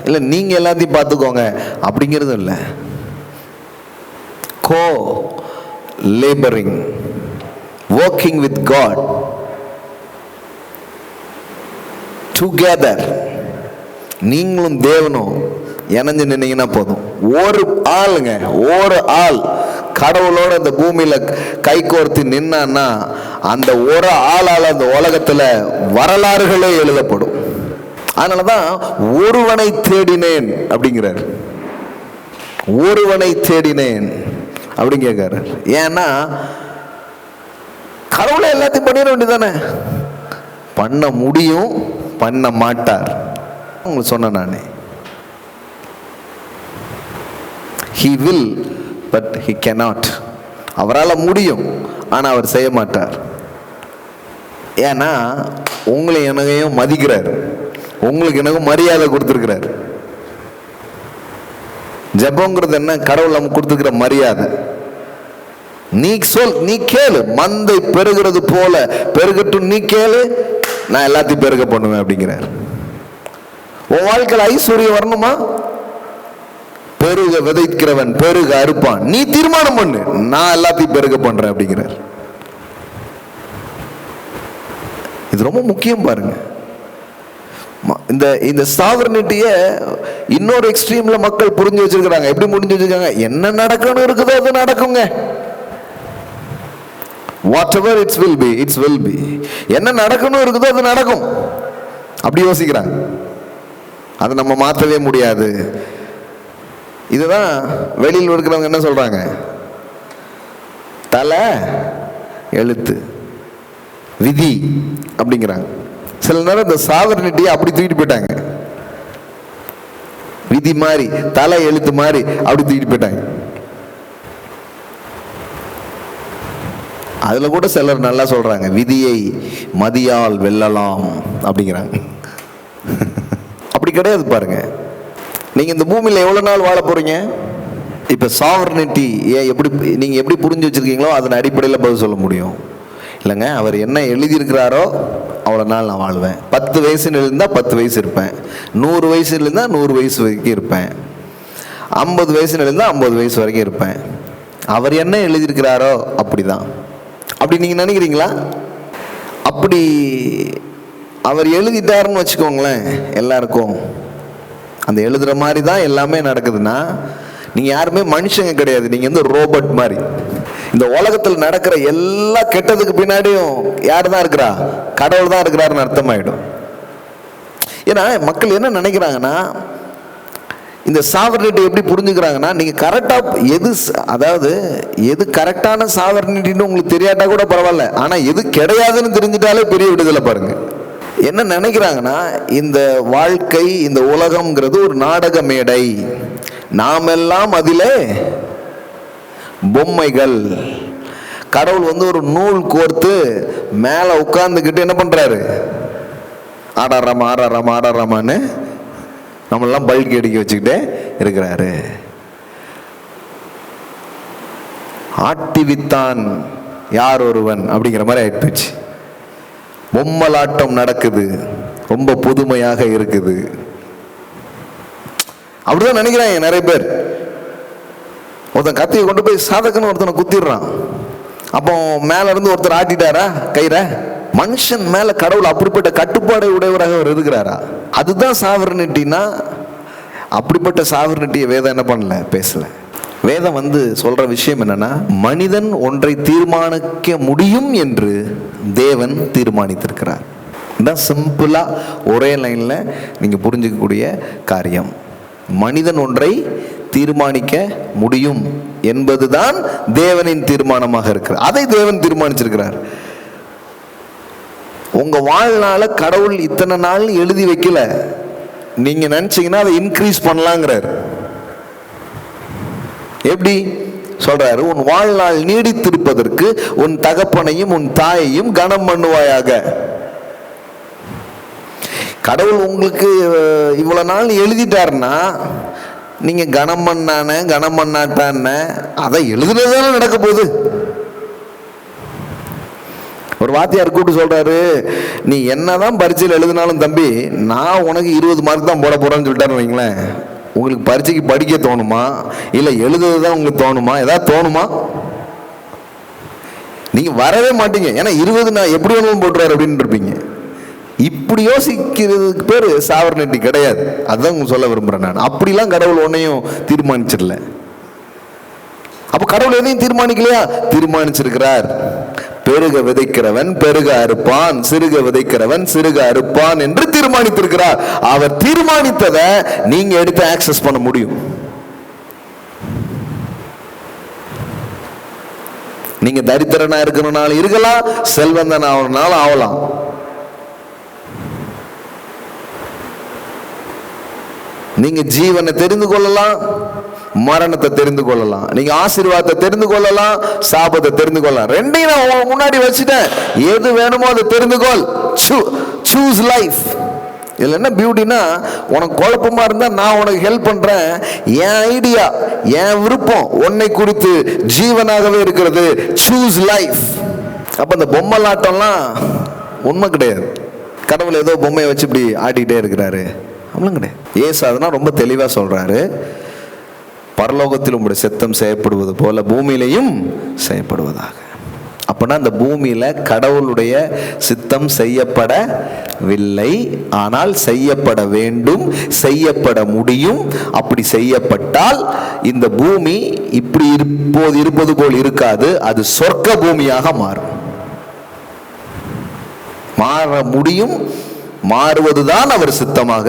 இல்லை நீங்க எல்லாத்தையும் பார்த்துக்கோங்க அப்படிங்கிறதும் இல்லை. கோ labouring, working with God together. நீங்களும் தேவனும் இணைஞ்சு நின்னீங்கன்னா போதும். ஒரு ஆளுங்க, ஒரு ஆள் கடவுளோட இந்த பூமியில கை கோர்த்து நின்னான்னா அந்த ஒரு ஆளால அந்த உலகத்துல வரலாறுகளே எழுதப்படும். அதனாலதான் ஒருவனை தேடினேன் அப்படிங்கிறார். ஒருவனை தேடினேன் அப்படின்னு கேட்காரு. ஏன்னா கடவுளை எல்லாத்தையும் பண்ணிட வேண்டியதானே? பண்ண முடியும், பண்ண மாட்டார். உங்களுக்கு சொன்ன நானே, he will but he cannot. அவரால் முடியும், ஆனால் அவர் செய்ய மாட்டார். ஏன்னா உங்களை எனக்கையும் மதிக்கிறார், உங்களுக்கு எனக்கும் மரியாதை கொடுத்துருக்கிறார். ஜெபங்கிறது என்ன? கடவுள் நமக்கு கொடுத்துருக்கிற மரியாதை. நீ சொல், நீ கேளு, மந்தை பெருகிறது போல பெருகட்டும், நீ கேளு, நான் எல்லாத்தையும் பெருக பண்ணுவேன் அப்படிங்கிறார். உன் வாழ்க்கையில் ஐஸ்வர்யம் வரணுமா? பெருக விதைக்கிறவன் பெருக அறுப்பான். நீ தீர்மானம் பண்ணு, நான் எல்லாத்தையும் பெருக பண்றேன் அப்படிங்கிறார். இது ரொம்ப முக்கியம் பாருங்க. இந்த சாவர்னிட்டிய இன்னொரு எக்ஸ்ட்ரீம்ல மக்கள் புரிஞ்சு வச்சிருக்காங்க. எப்படி புரிஞ்சு வச்சிருக்காங்க? என்ன நடக்கணும் இருக்குதோ அது நடக்குங்க. whatever it will be, it will be. என்ன நடக்கணும் இருக்குதோ அது நடக்கும், அப்படி யோசிக்கிறாங்க. அதை நம்ம மாற்றவே முடியாது. இதுதான் வெளியில் இருக்கிறவங்க என்ன சொல்றாங்க? தலை எழுத்து விதி அப்படிங்கிறாங்க. சில நேரம் இந்த சாவர்னிட்டியை அப்படி தூக்கிட்டு போயிட்டாங்க. விதி மாதிரி, தலை எழுத்து மாதிரி அப்படி தூக்கிட்டு போயிட்டாங்க. அதுல கூட சிலர் நல்லா சொல்றாங்க, விதியை மதியால் வெல்லலாம் அப்படிங்கிறாங்க. அப்படி கிடையாது பாருங்க. நீங்க இந்த பூமியில எவ்வளவு நாள் வாழ போறீங்க? இப்ப சாவர்னிட்டி எப்படி நீங்க எப்படி புரிஞ்சு வச்சிருக்கீங்களோ அதன் அடிப்படையில் பதில் சொல்ல முடியும். இல்லைங்க, அவர் என்ன எழுதியிருக்கிறாரோ அவ்வளோ நாள் நான் வாழ்வேன். 10 வயசுன்னு இருந்தால் 10 வயசு இருப்பேன், 100 வயசுன்னு இருந்தால் 100 வயசு வரைக்கும் இருப்பேன், 50 வயசுன்னு இருந்தால் 50 வயசு வரைக்கும் இருப்பேன். அவர் என்ன எழுதியிருக்கிறாரோ அப்படிதான். அப்படி நீங்கள் நினைக்கிறீங்களா? அப்படி அவர் எழுதிட்டாருன்னு வச்சுக்கோங்களேன், எல்லாருக்கும் அந்த எழுதுகிற மாதிரி தான் எல்லாமே நடக்குதுன்னா நீங்கள் யாருமே மனுஷங்க கிடையாது, நீங்கள் வந்து ரோபோட் மாதிரி. இந்த உலகத்தில் நடக்கிற எல்லா கெட்டதுக்கு பின்னாடியும் யார் தான் இருக்கிறா? கடவுள் தான் இருக்கிறாருன்னு அர்த்தமாயிடும். ஏன்னா மக்கள் என்ன நினைக்கிறாங்கன்னா, இந்த சாவர்னிட்டி எப்படி புரிஞ்சுக்கிறாங்கன்னா, நீங்கள் கரெக்டாக அதாவது எது கரெக்டான சாவர்னிட்டின்னு உங்களுக்கு தெரியாட்டா கூட பரவாயில்ல, ஆனால் எது கிடையாதுன்னு தெரிஞ்சிட்டாலே பெரிய விடுதலை பாருங்க. என்ன நினைக்கிறாங்கன்னா, இந்த வாழ்க்கை, இந்த உலகம்ங்கிறது ஒரு நாடக மேடை, நாம் எல்லாம் அதிலே பொம்மைகள். கடவுள் வந்து ஒரு நூல் கோர்த்து மேலே உட்கார்ந்துக்கிட்டு என்ன பண்றாரு? ஆடாராமா ஆடாராமா ஆடாராமான்னு நம்மளெல்லாம் பல்கி அடிக்க வச்சுக்கிட்டே இருக்கிறாரு. ஆட்டிவித்தான் யார் ஒருவன் அப்படிங்கிற மாதிரி ஆயிடுச்சு. பொம்மலாட்டம் நடக்குது, ரொம்ப புதுமையாக இருக்குது. அப்படிதான் நினைக்கிறாங்க நிறைய பேர். ஒருத்தன் கத்தியை கொண்டு போய் சாதகன்னு ஒருத்தனை குத்திடுறான். அப்போ மேல இருந்து ஒருத்தர் ஆட்டிட்டாரா கயிற? மனுஷன் மேல கடவுள் அப்படிப்பட்ட கட்டுப்பாடு உடையவராக அவர் இருக்கிறாரா? அதுதான் சாவர்னிட்டினா. அப்படிப்பட்ட சாவர்னிட்டியை வேதம் என்ன பண்ணல, பேசல. வேதம் வந்து சொல்ற விஷயம் என்னன்னா, மனிதன் ஒன்றை தீர்மானிக்க முடியும் என்று தேவன் தீர்மானித்திருக்கிறார். இதான் சிம்பிளா ஒரே லைன்ல நீங்க புரிஞ்சுக்கக்கூடிய காரியம். மனிதன் ஒன்றை தீர்மானிக்க முடியும் என்பதுதான் தேவனின் தீர்மானமாக இருக்கிறது. அதை தேவன் தீர்மானிச்சிருக்கிறார். உங்க வாழ்நாள கடவுள் இத்தனை நாள் எழுதி வைக்கல. நீங்க நினைச்சீங்கன்னா அதை இன்க்ரீஸ் பண்ணலாங்கிறார். எப்படி சொல்றாரு? உன் வாழ்நாள் நீடித்திருப்பதற்கு உன் தகப்பனையும் உன் தாயையும் கனம் பண்ணுவாயாக. கடவுள் உங்களுக்கு இவ்வளவு நாள் எழுதிட்டாருன்னா, நீங்க கனம் பண்ணான கனம் பண்ணாட்டான அதை எழுதுனதான நடக்க போகுது. ஒரு வாத்தியார் கூப்பிட்டு சொல்றாரு, நீ என்னதான் பரீட்சையில் எழுதினாலும் தம்பி, நான் உனக்கு 20 மார்க் தான் போட போறேன்னு சொல்லிட்டாருன்னு வைங்களேன். உங்களுக்கு பரீட்சைக்கு படிக்க தோணுமா இல்லை எழுதுதான் உங்களுக்கு தோணுமா? ஏதாவது தோணுமா? நீங்க வரவே மாட்டீங்க. ஏன்னா 20 நான் எப்படி வேணும்னு போட்டுறாரு அப்படின்னு இருப்பீங்க. இப்படி யோசிக்கிறதுக்கு பேரு சாவர்னிட்டி கிடையாது. அதுதான் சொல்ல விரும்புறேன் நான். அப்படிலாம் கடவுள் ஒன்னையும் தீர்மானிச்சிடல. அப்ப கடவுள் எதையும் தீர்மானிக்கலையா? தீர்மானிச்சிருக்கிறார். பெருக விதைக்கிறவன் பெருக அறுப்பான், சிறுக விதைக்கிறவன் சிறுக அறுப்பான் என்று தீர்மானித்திருக்கிறார். அவர் தீர்மானித்ததை நீங்க எடுத்து ஆக்சஸ் பண்ண முடியும். நீங்க தரித்திரனா இருக்கணும்னாலும் இருக்கலாம், செல்வந்தனா ஆகணும்னாலும் ஆகலாம். நீங்க ஜீவனை தெரிந்து கொள்ளலாம், மரணத்தை தெரிந்து கொள்ளலாம். நீங்க ஆசீர்வாதத்தை தெரிந்து கொள்ளலாம், சாபத்தை தெரிந்து கொள்ளலாம். ரெண்டையும் நான் முன்னாடி வச்சுட்டேன். எது வேணுமோ அதை தெரிந்து கொள். Choose life. இதுல என்ன பியூட்டினா, உனக்கு குழப்பமா இருந்தா நான் உனக்கு ஹெல்ப் பண்றேன். என் ஐடியா, என் விருப்பம் உன்னை குறித்து ஜீவனாகவே இருக்கிறது. Choose life. அப்ப இந்த பொம்மலாட்டம்லாம் உண்மை கிடையாது. கடவுள் ஏதோ பொம்மையை வச்சு இப்படி ஆடிட்டே இருக்கிறாரு அப்படிலாம் கிடையாது. ஏசு அதெல்லாம் ரொம்ப தெளிவா சொல்றாரு. பரலோகத்தில் உங்களுடைய சித்தம் செய்யப்படுவது போல பூமியிலையும் செய்யப்படுவதாக. அப்படின்னா அந்த பூமியில கடவுளுடைய சித்தம் செய்யப்படவில்லை, ஆனால் செய்யப்பட வேண்டும், செய்யப்பட முடியும். அப்படி செய்யப்பட்டால் இந்த பூமி இப்படி இப்போது இருப்பது போல் இருக்காது, அது சொர்க்க பூமியாக மாறும். மாற முடியும், மாறுவதுதான் அவர் சித்தமாக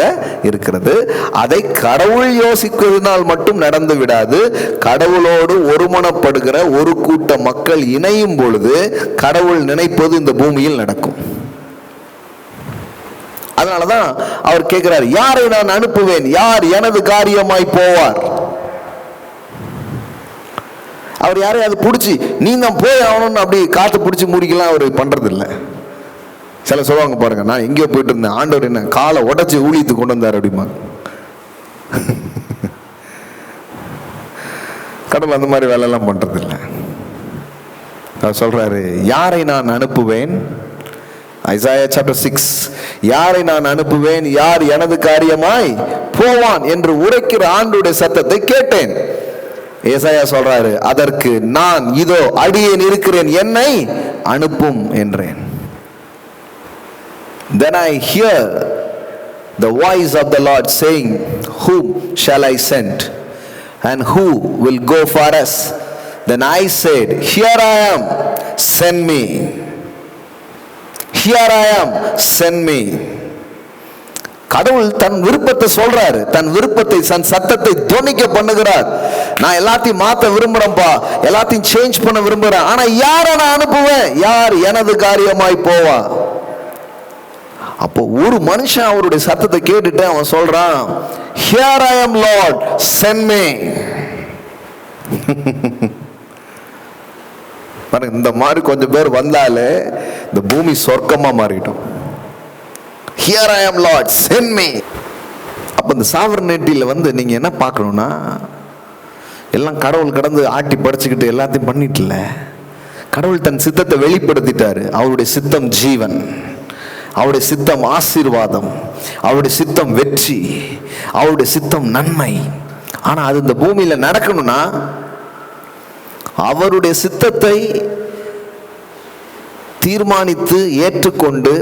இருக்கிறது. அதை கடவுள் யோசிக்கிறதுனால் மட்டும் நடந்து விடாது. கடவுளோடு ஒருமனப்படுகிற ஒரு கூட்ட மக்கள் இணையும் பொழுது கடவுள் நினைப்பது இந்த பூமியில் நடக்கும். அதனாலதான் அவர் கேட்கிறார், யாரை நான் அனுப்புவேன், யார் எனது காரியமாய் போவார்? அவர் யாரையாவது பிடிச்சி நீ தான் போய் ஆகணும்னு அப்படி காத்து பிடிச்சி முடிக்கலாம் அவர் பண்றது இல்லை. சில சொல்லுவாங்க பாருங்க, நான் எங்கேயோ போயிட்டு இருந்தேன், ஆண்டவர் என்ன காலை உடச்சி ஊழியத்து கொண்டு வந்தார் அப்படிமா. கடவுள் அந்த மாதிரி வேலையெல்லாம் பண்றது இல்லை. அவர் சொல்றாரு, யாரை நான் அனுப்புவேன். ஐசாயா சாப்டர் 6, யாரை நான் அனுப்புவேன், யார் எனது காரியமாய் போவான் என்று உரைக்கிற ஆண்டவருடைய சத்தத்தை கேட்டேன். ஏசாயா சொல்றாரு, அதற்கு நான் இதோ அடியேன் இருக்கிறேன், என்னை அனுப்பும் என்றேன். Then I hear the voice of the Lord saying, whom shall I send, and who will go for us? Then I said, here I am, send me. Here I am, send me. கடவுள் தன் விருப்பத்தை சொல்றாரு, தன் விருப்பத்தை, தன் சத்தத்தை தொனிக்க பண்ணுகிறார். நான் எல்லாத்தையும் மாத்த விரும்புறேன்பா, எல்லாத்தையும் சேஞ்ச் பண்ண விரும்புறேன், ஆனா யாரை நான் அனுப்புவேன், யார் எனது காரியமாய் போவா? அப்போ ஒரு மனுஷன் அவருடைய சத்தத்தை கேட்டுட்டு அவன் சொல்றான், here I am Lord, send me. இந்த மாதிரி கொஞ்சம் பேர் வந்தாலே இந்த பூமி சொர்க்கமா மாறிடும். Here I am Lord, send me. அப்ப இந்த சாவர்னிட்டியில நீங்க என்ன பார்க்கணும்னா, எல்லாம் கடவுள் கடந்து ஆட்டி படைச்சுக்கிட்டு எல்லாத்தையும் பண்ணிட்டுல, கடவுள் தன் சித்தத்தை வெளிப்படுத்திட்டாரு. அவருடைய சித்தம் ஜீவன், அவருடைய சித்தம் ஆசீர்வாதம், அவருடைய சித்தம் வெற்றி, அவருடைய சித்தம் நன்மை. ஆனா அது இந்த பூமியில நடக்கணும்னா அவருடைய சித்தத்தை தீர்மானித்து ஏற்றுக்கொண்டு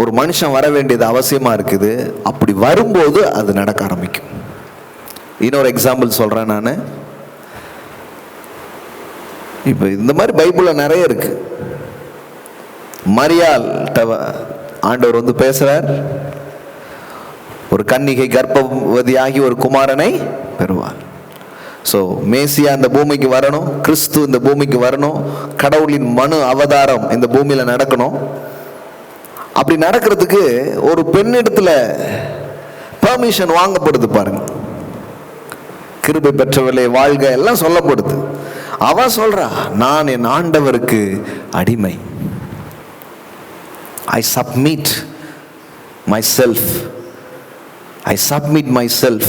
ஒரு மனுஷன் வர வேண்டியது அவசியமா இருக்குது. அப்படி வரும்போது அது நடக்க ஆரம்பிக்கும். இன்னொரு எக்ஸாம்பிள் சொல்றேன் நான். இப்ப இந்த மாதிரி பைபிள்ல நிறைய இருக்கு. மரியாள் ஆண்டவர் பேசுறார், ஒரு கன்னிகை கர்ப்பவதியாகி ஒரு குமாரனை பெறுவார். ஸோ மேசியா இந்த பூமிக்கு வரணும், கிறிஸ்து இந்த பூமிக்கு வரணும், கடவுளின் மனு அவதாரம் இந்த பூமியில நடக்கணும். அப்படி நடக்கிறதுக்கு ஒரு பெண்ணிடத்துல பெர்மிஷன் வாங்கப்படுது பாருங்க. கிருபை பெற்றவர்களே வாழ்க எல்லாம் சொல்லப்படுது. அவ சொல்றா, நான் என் ஆண்டவருக்கு அடிமை. I submit myself. I submit myself.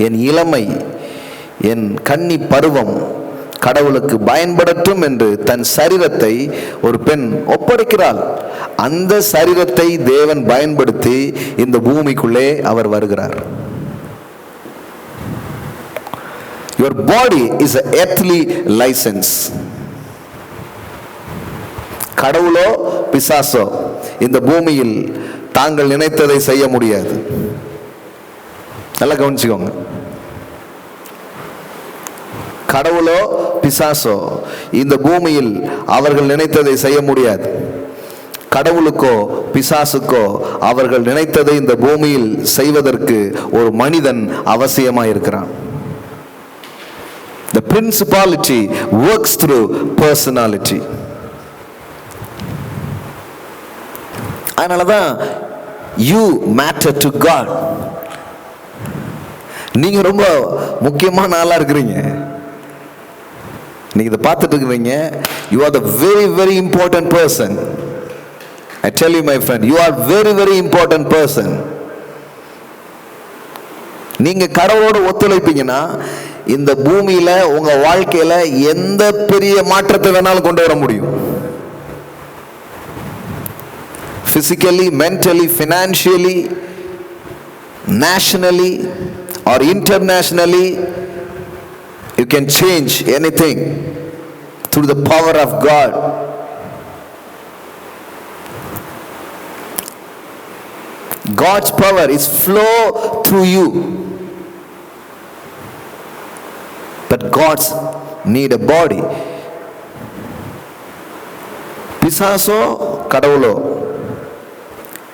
என் இளமை, என் கன்னி பருவம் கடவுளுக்கு பயன்படட்டும் என்று தன் சரீரத்தை ஒரு பெண் ஒப்படைக்கிறாள். அந்த சரீரத்தை தேவன் பயன்படுத்தி இந்த பூமிக்குள்ளே அவர் வருகிறார். Your body is an earthly license. கடவுளோ பிசாசோ இந்த பூமியில் தாங்கள் நினைத்ததை செய்ய முடியாது. நல்லா கவனிச்சுக்கோங்க. கடவுளோ பிசாசோ இந்த பூமியில் அவர்கள் நினைத்ததை செய்ய முடியாது. கடவுளுக்கோ பிசாசுக்கோ அவர்கள் நினைத்ததை இந்த பூமியில் செய்வதற்கு ஒரு மனிதன் அவசியமாக இருக்கிறான். The principality works through personality. அதனாலதான் you matter to God. நீங்க ரொம்ப முக்கியமான ஆளா இருக்கிறீங்க. நீங்க இதை பார்த்துட்டு இருக்கிறீங்க. You are the very very important person. I tell you my friend, you are very very important person. நீங்க கடவுளோட ஒத்துழைப்பீங்கன்னா இந்த பூமியில உங்க வாழ்க்கையில எந்த பெரிய மாற்றத்தை வேணாலும் கொண்டு வர முடியும். Physically, mentally, financially, nationally or internationally, you can change anything through the power of God. God's power is flow through you, but God's need a body. பிசாசோ கடவுளோ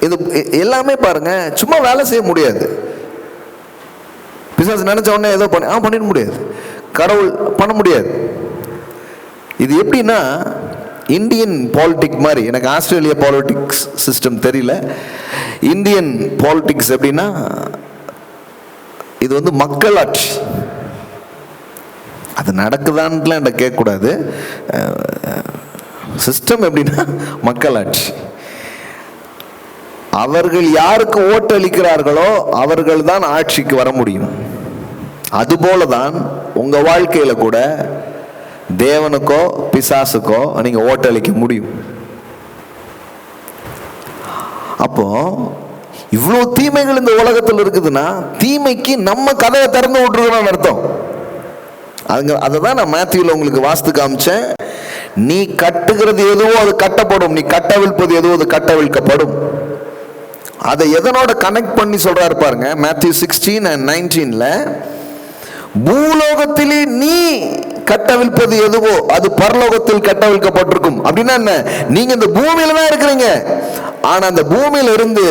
இது எல்லாமே பாருங்க சும்மா வேலை செய்ய முடியாது. பிசாசு நினைச்ச உடனே ஏதோ பண்ணிட முடியாது. கடவுள் பண்ண முடியாது. இது எப்படின்னா இந்தியன் பாலிடிக்ஸ் மாதிரி. எனக்கு ஆஸ்திரேலியா பாலிடிக்ஸ் சிஸ்டம் தெரியல. இந்தியன் பாலிடிக்ஸ் எப்படின்னா இது வந்து மக்களாட்சி. அது நடக்குதான்லாம் என்கிட்ட கேட்கக்கூடாது. சிஸ்டம் எப்படின்னா மக்களாட்சி. அவர்கள் யாருக்கு ஓட்டு அளிக்கிறார்களோ அவர்கள் தான் ஆட்சிக்கு வர முடியும். அதுபோல தான் உங்க வாழ்க்கையில கூட தேவனுக்கோ பிசாசுக்கோ நீங்க ஓட்டு அளிக்க முடியும். அப்போ இவ்வளவு தீமைகள் இந்த உலகத்தில் இருக்குதுன்னா தீமைக்கு நம்ம கதையை திறந்து விட்டுருக்கோம்னு அர்த்தம். அதுதான் நான் மேத்யூல உங்களுக்கு வாஸ்து காமிச்சேன். நீ கட்டுகிறது எதுவோ அது கட்டப்படும், நீ கட்டவிழ்ப்பது எதுவோ அது கட்டவிழ்க்கப்படும். அதை எதனோட கனெக்ட் பண்ணி சொல்றாரு பாருங்க. மேத்யூ 16 and 19ல பூலோகத்திலே நீ கட்டவிழ்ப்பது எதுவோ அது பரலோகத்தில் கட்டவிழ்க்கப்பட்டிருக்கும். அப்படின்னா என்ன? நீங்க இந்த பூமியில தான் இருக்கிறீங்க. ஆனா அந்த பூமியில இருந்து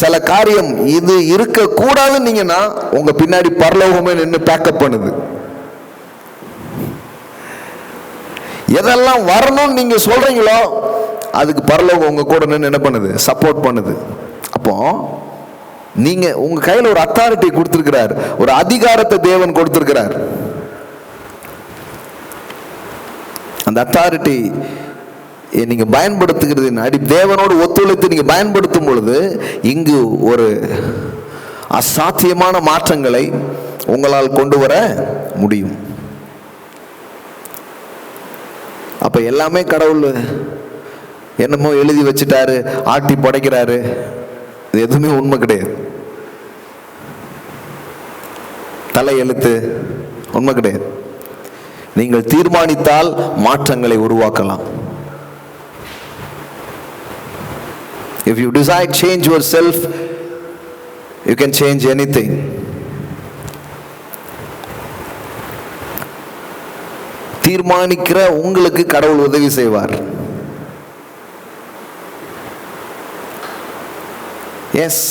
சில காரியம் இது இருக்க கூடாதுன்னீங்கன்னா உங்க பின்னாடி பரலோகமே நின்று பேக்கப் பண்ணுது. எதெல்லாம் வரணும்னு நீங்க சொல்றீங்களோ அதுக்கு பரலோகம் உங்க கூட நின்று என்ன பண்ணுது? சப்போர்ட் பண்ணுது. அப்போ நீங்க உங்க கையில ஒரு அத்தாரிட்டி கொடுத்திருக்கிறார், ஒரு அதிகாரத்தை தேவன் கொடுத்திருக்கிறார். அந்த அத்தாரிட்டி நீங்க பயன்படுத்துகிறது தேவனோடு ஒத்துழைத்து நீங்க பயன்படுத்தும் பொழுது இங்கு ஒரு அசாத்தியமான மாற்றங்களை உங்களால் கொண்டு வர முடியும். அப்ப எல்லாமே கடவுள் என்னமோ எழுதி வச்சுட்டாரு, ஆட்டி படைக்கிறாரு, இது எதுவுமே உண்மை கிடையாது. தலை எழுத்து உண்மை கிடையாது. நீங்கள் தீர்மானித்தால் மாற்றங்களை உருவாக்கலாம். If you decide change yourself, you can change anything. தீர்மானிக்கிற உங்களுக்கு கடவுள் உதவி செய்வார். எஸ்,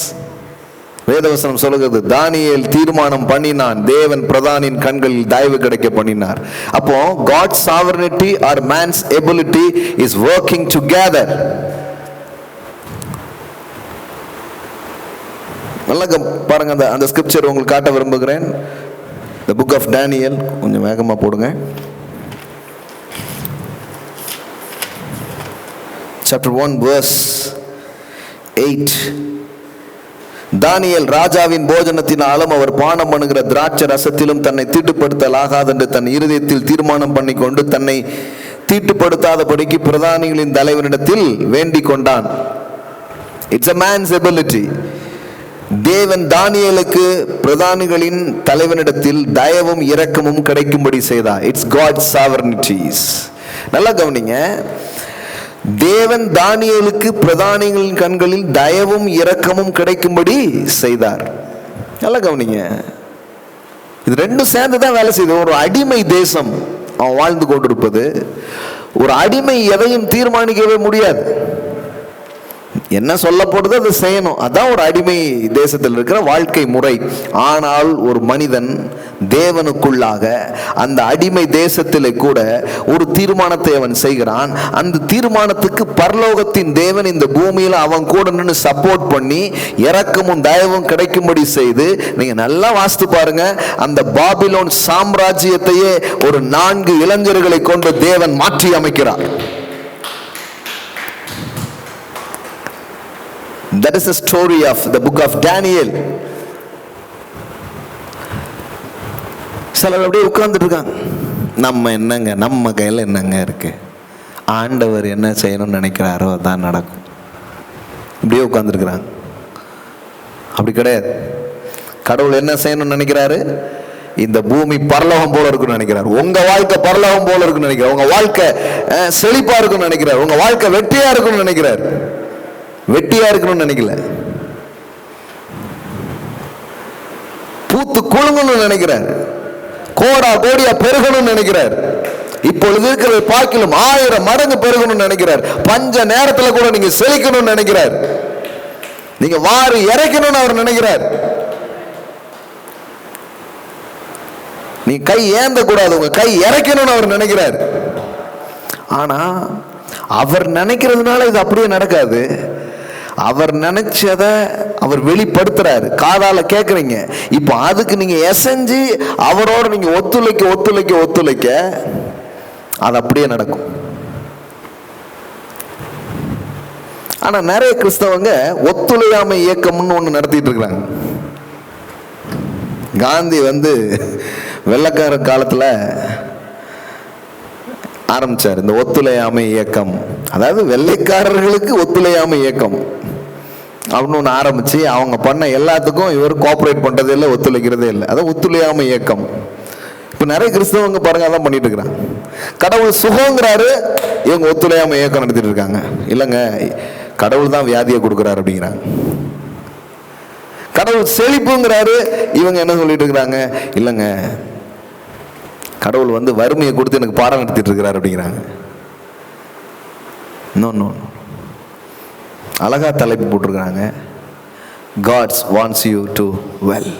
வேதவசனம் சொல்லுகிறது, தானியேல் தீர்மானம் பண்ணினான், தேவன் பிரதானின் கண்களில் தயவு கிடைக்க பண்ணினார். அப்போ God's sovereignty or man's ability is working together. நல்லா பாருங்க, அந்த ஸ்கிரிப்சர் உங்களுக்கு காட்ட விரும்புகிறேன். The book of Daniel, கொஞ்சம் வேகமா போடுங்க. Chapter 1 verse 8. தானியேல் ராஜாவின் போஜனத்தினாலும் அவர் பானம் பண்ணுகிற திராட்சை ரசத்திலும் தன்னை தீட்டுப்படுத்தல் ஆகாதென்று தன் இருதயத்தில் தீர்மானம் பண்ணி கொண்டு தன்னை தீட்டுப்படுத்தாதபடிக்கு பிரதானிகளின் தலைவனிடத்தில் வேண்டிக் கொண்டான். It's a man's ability. தேவன் தானியேலுக்கு பிரதானிகளின் தலைவனிடத்தில் தயவும் இரக்கமும் கிடைக்கும்படி செய்தார். It's God's sovereignties. நல்லா கவனிங்க. தேவன் தானியேலுக்கு பிரதானிகளின் கண்களில் தயவும் இரக்கமும் கிடைக்கும்படி செய்தார். நல்லா கவனிங்க. இது ரெண்டும் சேர்ந்து தான் வேலை செய்யுது. ஒரு அடிமை தேசம் அவன் வாழ்ந்து கொண்டிருப்பது. ஒரு அடிமை எதையும் தீர்மானிக்கவே முடியாது. என்ன சொல்லப்படுதோ அதை செய்யணும். அதான் ஒரு அடிமை தேசத்தில் இருக்கிற வாழ்க்கை முறை. ஆனால் ஒரு மனிதன் தேவனுக்குள்ளாக அந்த அடிமை தேசத்திலே கூட ஒரு தீர்மானத்தை அவன் செய்கிறான். அந்த தீர்மானத்துக்கு பரலோகத்தின் தேவன் இந்த பூமியில் அவன் கூட நின்று சப்போர்ட் பண்ணி இரக்கமும் தயவும் கிடைக்கும்படி செய்து, நீங்க நல்லா வாசித்து பாருங்க, அந்த பாபிலோன் சாம்ராஜ்யத்தையே ஒரு 4 இளைஞர்களை கொண்டு தேவன் மாற்றி அமைக்கிறார். That is the story of the book of Daniel. சிலர் அப்படியே உட்கார்ந்துட்டு இருக்காங்க, நம்ம என்னங்க, நம்ம கையில் என்னங்க இருக்கு, ஆண்டவர் என்ன செய்யணும்னு நினைக்கிறாரோ அதான் நடக்கும். இப்படியே உட்கார்ந்துருக்கிறாங்க. அப்படி கிடையாது. கடவுள் என்ன செய்யணும்னு நினைக்கிறாரு? இந்த பூமி பரலோகம் போல இருக்குன்னு நினைக்கிறார். உங்க வாழ்க்கை பரலோகம் போல இருக்குன்னு நினைக்கிறார். உங்க வாழ்க்கை செழிப்பா இருக்குன்னு நினைக்கிறார். உங்க வாழ்க்கை வெற்றியா இருக்குன்னு நினைக்கிறார். வெட்டியா இருக்கணும்னு நினைக்கல, பூத்து குலுங்கணும்னு நினைக்கிறார். கோடா கோடியா பெருகணும்னு நினைக்கிறார். இப்பொழுது இருக்கிற பார்க்கிலும் 1000 மடங்கு பெருகணும்னு நினைக்கிறார். பஞ்ச நேரத்துல கூட நீங்க செழிக்கணும்னு நினைக்கிறார். நீங்க வாரி இறைக்கணும்னு அவர் நினைக்கிறார். நீ கை ஏந்த கூடாது, உங்க கை இறைக்கணும்னு அவர் நினைக்கிறார். ஆனா அவர் நினைக்கிறதுனால இது அப்படியே நடக்காது. அவர் நினைச்சத அவர் வெளிப்படுத்துறாரு. காதால கேட்குறீங்க. இப்போ அதுக்கு நீங்க எசைஞ்சு அவரோட நீங்க ஒத்துழைக்க ஒத்துழைக்க ஒத்துழைக்க அது அப்படியே நடக்கும். ஆனா நிறைய கிறிஸ்தவங்க ஒத்துழையாமை இயக்கம்னு ஒண்ணு நடத்திட்டு இருக்கிறாங்க. காந்தி வெள்ளைக்கார காலத்துல ஆரம்பிச்சார் இந்த ஒத்துழையாமை இயக்கம். அதாவது வெள்ளைக்காரர்களுக்கு ஒத்துழையாமை இயக்கம் அப்படின்னு ஒன்று ஆரம்பிச்சு அவங்க பண்ண எல்லாத்துக்கும் இவர் கோஆப்ரேட் பண்றதே இல்லை, ஒத்துழைக்கிறதே இல்லை. அதான் ஒத்துழையாமை இயக்கம். இப்போ நிறைய கிறிஸ்தவங்க பாருங்க அதான் பண்ணிட்டு இருக்கிறாங்க. கடவுள் சுகங்கிறாரு, இவங்க ஒத்துழையாமை இயக்கம் நடத்திட்டு இருக்காங்க. இல்லைங்க, கடவுள் தான் வியாதியை கொடுக்குறாரு அப்படிங்கிறாங்க. கடவுள் செழிப்புங்கிறாரு, இவங்க என்ன சொல்லிட்டு இருக்கிறாங்க? இல்லைங்க, கடவுள் வறுமையை கொடுத்து எனக்கு பாடம் நடத்திட்டு இருக்கிறார் அப்படிங்கிறாங்க. இன்னொன்னு அழகா தலைப்பு போட்டிருக்கிறாங்க, God's wants you to well.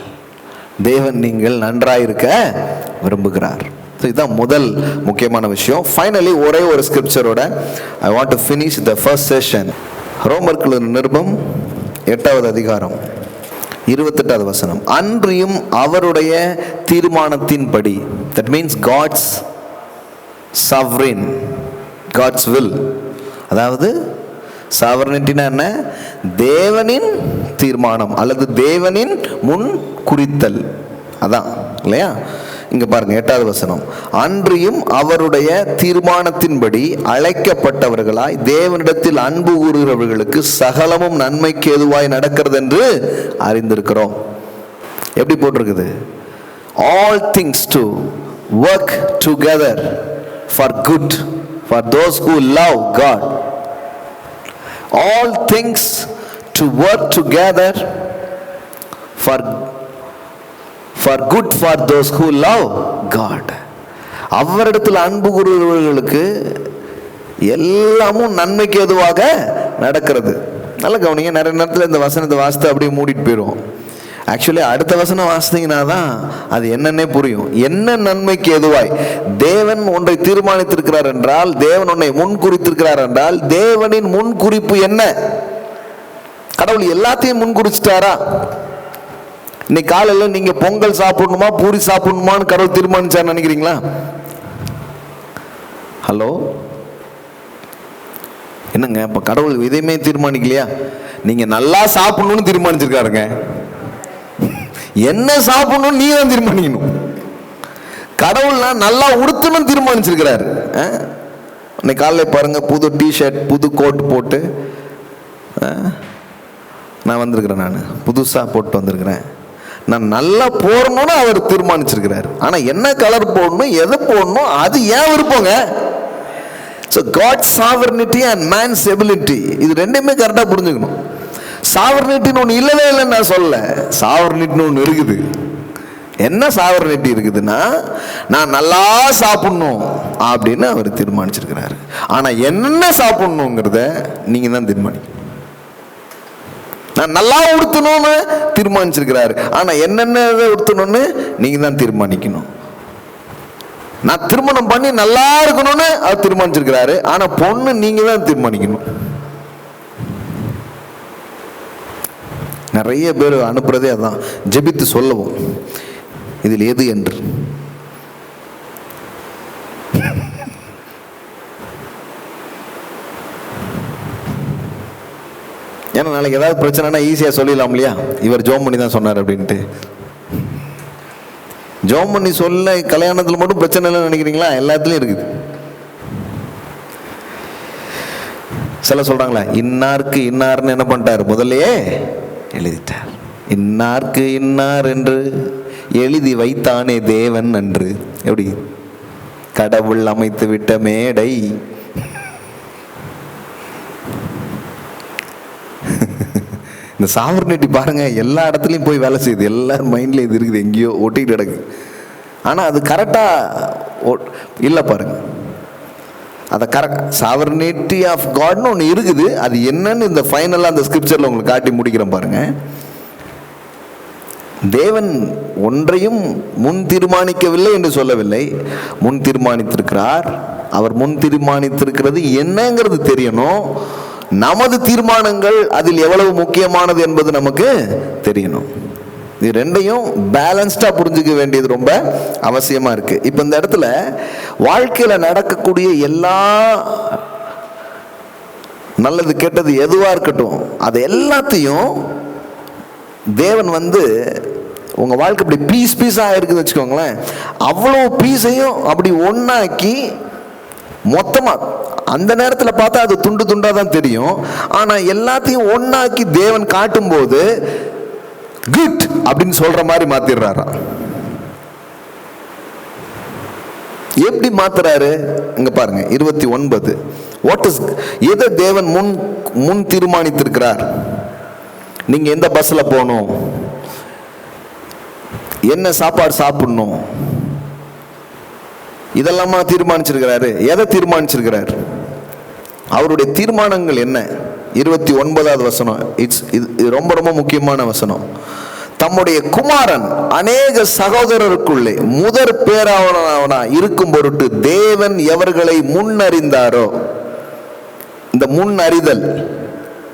தேவன் நீங்கள் நன்றாயிருக்க விரும்புகிறார். இதுதான் முதல் முக்கியமான விஷயம். ஃபைனலி ஒரே ஒரு ஸ்கிரிப்சரோட I want to finish the first session. ரோமர்கள் நிருபம் 8வது அதிகாரம் 28வது வசனம். அன்றியும் அவருடைய தீர்மானத்தின்படி, that means God's sovereign, God's will. அதாவது சாவர்னிட்டினா என்ன? தேவனின் தீர்மானம் அல்லது தேவனின் முன் குறித்தல். அதான் இல்லையா? இங்க பாருங்க 8வது வசனம். அன்றியும் அவருடைய தீர்மானத்தின்படி அழைக்கப்பட்டவர்களாய் தேவனிடத்தில் அன்பு கூறுகிறவர்களுக்கு சகலமும் நன்மைக்கு ஏதுவாய் நடக்கிறது என்று அறிந்திருக்கிறோம். எப்படி போட்டிருக்குது? All things to work together for good for those who love God. All things to work together for good for those who love God. அவரிடத்தில் அன்பு கூறுகிறவர்களுக்கு எல்லாமும் நன்மைக்கு எதுவாக நடக்கிறது. நல்ல கவனிங்க. நிறைய நேரத்தில் இந்த வசனத்தை வாசித்து அப்படியே மூடிட்டு போயிடும். ஆக்சுவலி அடுத்த வசனம் வாசித்தீங்கன்னா தான் அது என்னன்னே புரியும். என்ன நன்மைக்கு எதுவாய்? தேவன் ஒன்றை தீர்மானித்திருக்கிறார் என்றால், தேவன் ஒன்றை முன் குறித்திருக்கிறார் என்றால், தேவனின் முன் குறிப்பு என்ன? கடவுள் எல்லாத்தையும் முன் குறிச்சிட்டாரா? இன்னைக்கு காலையில் நீங்க பொங்கல் சாப்பிடணுமா பூரி சாப்பிடணுமான்னு கடவுள் தீர்மானிச்சார் நினைக்கிறீங்களா? ஹலோ, என்னங்க இப்ப கடவுள் எதையுமே தீர்மானிக்கலையா? நீங்க நல்லா சாப்பிடணும்னு தீர்மானிச்சிருக்காருங்க. என்ன சாப்பிடணும் நீ தான் தீர்மானிக்கணும். கடவுள் நல்லா உடுத்தணும்னு தீர்மானிச்சிருக்கிறாரு. இன்னைக்கு காலையில் பாருங்க, புது டிஷர்ட் புது கோட் போட்டு நான் வந்திருக்கிறேன். நான் புதுசாக போட்டு வந்திருக்கிறேன். நான் நல்லா போடணும்னு அவர் தீர்மானிச்சிருக்கிறார். ஆனால் என்ன கலர் போடணும், எதை போடணும், அது ஏன் விருப்பங்க. So God's sovereignty and man's ability, இது ரெண்டுமே கரெக்டாக புரிஞ்சுக்கணும். சாவர்னிட்டின்னு ஒன்று இல்லவே இல்லைன்னு நான் சொல்ல, சாவர்னிட்டின்னு ஒன்று இருக்குது. என்ன சாவர்னிட்டி இருக்குதுன்னா, நான் நல்லா சாப்பிடணும் அப்படின்னு அவர் தீர்மானிச்சிருக்கிறாரு. ஆனால் என்ன சாப்பிடணுங்கிறத நீங்கள் தான் தீர்மானிக்கணும். நான் நல்லா உடுத்தணும்னு தீர்மானிச்சிருக்கிறாரு. ஆனா என்னென்ன உடுத்தணும்னு நீங்க தான் தீர்மானிக்கணும். நான் திருமணம் பண்ணி நல்லா இருக்கணும்னு அவர் தீர்மானிச்சிருக்கிறாரு. ஆனா பொண்ணு நீங்க தான் தீர்மானிக்கணும். நிறைய பேர் அனுப்புறதே அதான், ஜெபித்து சொல்லவும் இதில் எது என்று. ஏன்னா நாளைக்கு ஏதாவது பிரச்சனைனா ஈஸியா சொல்லிடலாம் இல்லையா, இவர் ஜோம் பண்ணி தான் சொன்னார் அப்படின்ட்டு. ஜோம் பண்ணி சொல்ல கல்யாணத்துல மட்டும் பிரச்சனை இல்லைன்னு நினைக்கிறீங்களா? எல்லாத்துலயும் இருக்குது. சில சொல்றாங்களா, இன்னாருக்கு இன்னார்னு என்ன பண்ணிட்டார், முதல்லயே எழுதிட்டார். இன்னாருக்கு இன்னார் என்று எழுதி வைத்தானே தேவன் அன்று. எப்படி கடவுள் அமைத்து விட்ட மேடை. இந்த சாவர்னிட்டி பாருங்க, எல்லா இடத்துலையும் போய் வேலை செய்யுது. எல்லாரும் மைண்ட்ல இது இருக்குது, எங்கேயோ ஒட்டிட்டு கிடக்கு. ஆனால் அது கரெக்டாக இல்லை பாருங்க. அதை கரெக்ட் சாவர்னிட்டி ஆஃப் காட்னு ஒன்று இருக்குது. அது என்னன்னு இந்த ஃபைனலாக அந்த ஸ்கிரிப்சரில் உங்களுக்கு காட்டி முடிக்கிறேன் பாருங்க. தேவன் ஒன்றையும் முன் தீர்மானிக்கவில்லை என்று சொல்லவில்லை, முன் தீர்மானித்திருக்கிறார். அவர் முன் தீர்மானித்திருக்கிறது என்னங்கிறது தெரியணும். நமது தீர்மானங்கள் அதில் எவ்வளவு முக்கியமானது என்பது நமக்கு தெரியணும். இது ரெண்டையும் பேலன்ஸ்டா புரிஞ்சுக்க வேண்டியது ரொம்ப அவசியமா இருக்கு. இப்ப இந்த இடத்துல வாழ்க்கையில நடக்கக்கூடிய எல்லா நல்லது கெட்டது எதுவா இருக்கட்டும், அது எல்லாத்தையும் தேவன் உங்க வாழ்க்கை இப்படி பீஸா இருக்குது வச்சுக்கோங்களேன். அவ்வளோ பீஸையும் அப்படி ஒன்னாக்கி மொத்தமா அந்த நேரத்தில் பார்த்தா அது துண்டு துண்டா தான் தெரியும். ஆனா எல்லாத்தையும் ஒன்னாக்கி தேவன் காட்டும் போது குட் அப்படின்னு சொல்ற மாதிரி மாத்திடுறாரா. எப்படி மாத்துறாரு இங்க பாருங்க 29. வாட் இஸ், எதை தேவன் முன் தீர்மானித்திருக்கிறார்? நீங்க எந்த பஸ்ல போகணும், என்ன சாப்பாடு சாப்பிடணும், இதெல்லாமா தீர்மானிச்சிருக்கிறாரு. எதை தீர்மானிச்சிருக்கிறார்? அவருடைய தீர்மானங்கள் என்ன? 29வது வசனம். இது ரொம்ப ரொம்ப முக்கியமான வசனம். தம்முடைய குமாரன் அநேக சகோதரருக்குள்ளே முதற் பேராவனா இருக்கும் பொருட்டு தேவன் எவர்களை முன்னறிந்தாரோ. இந்த முன் அறிதல்,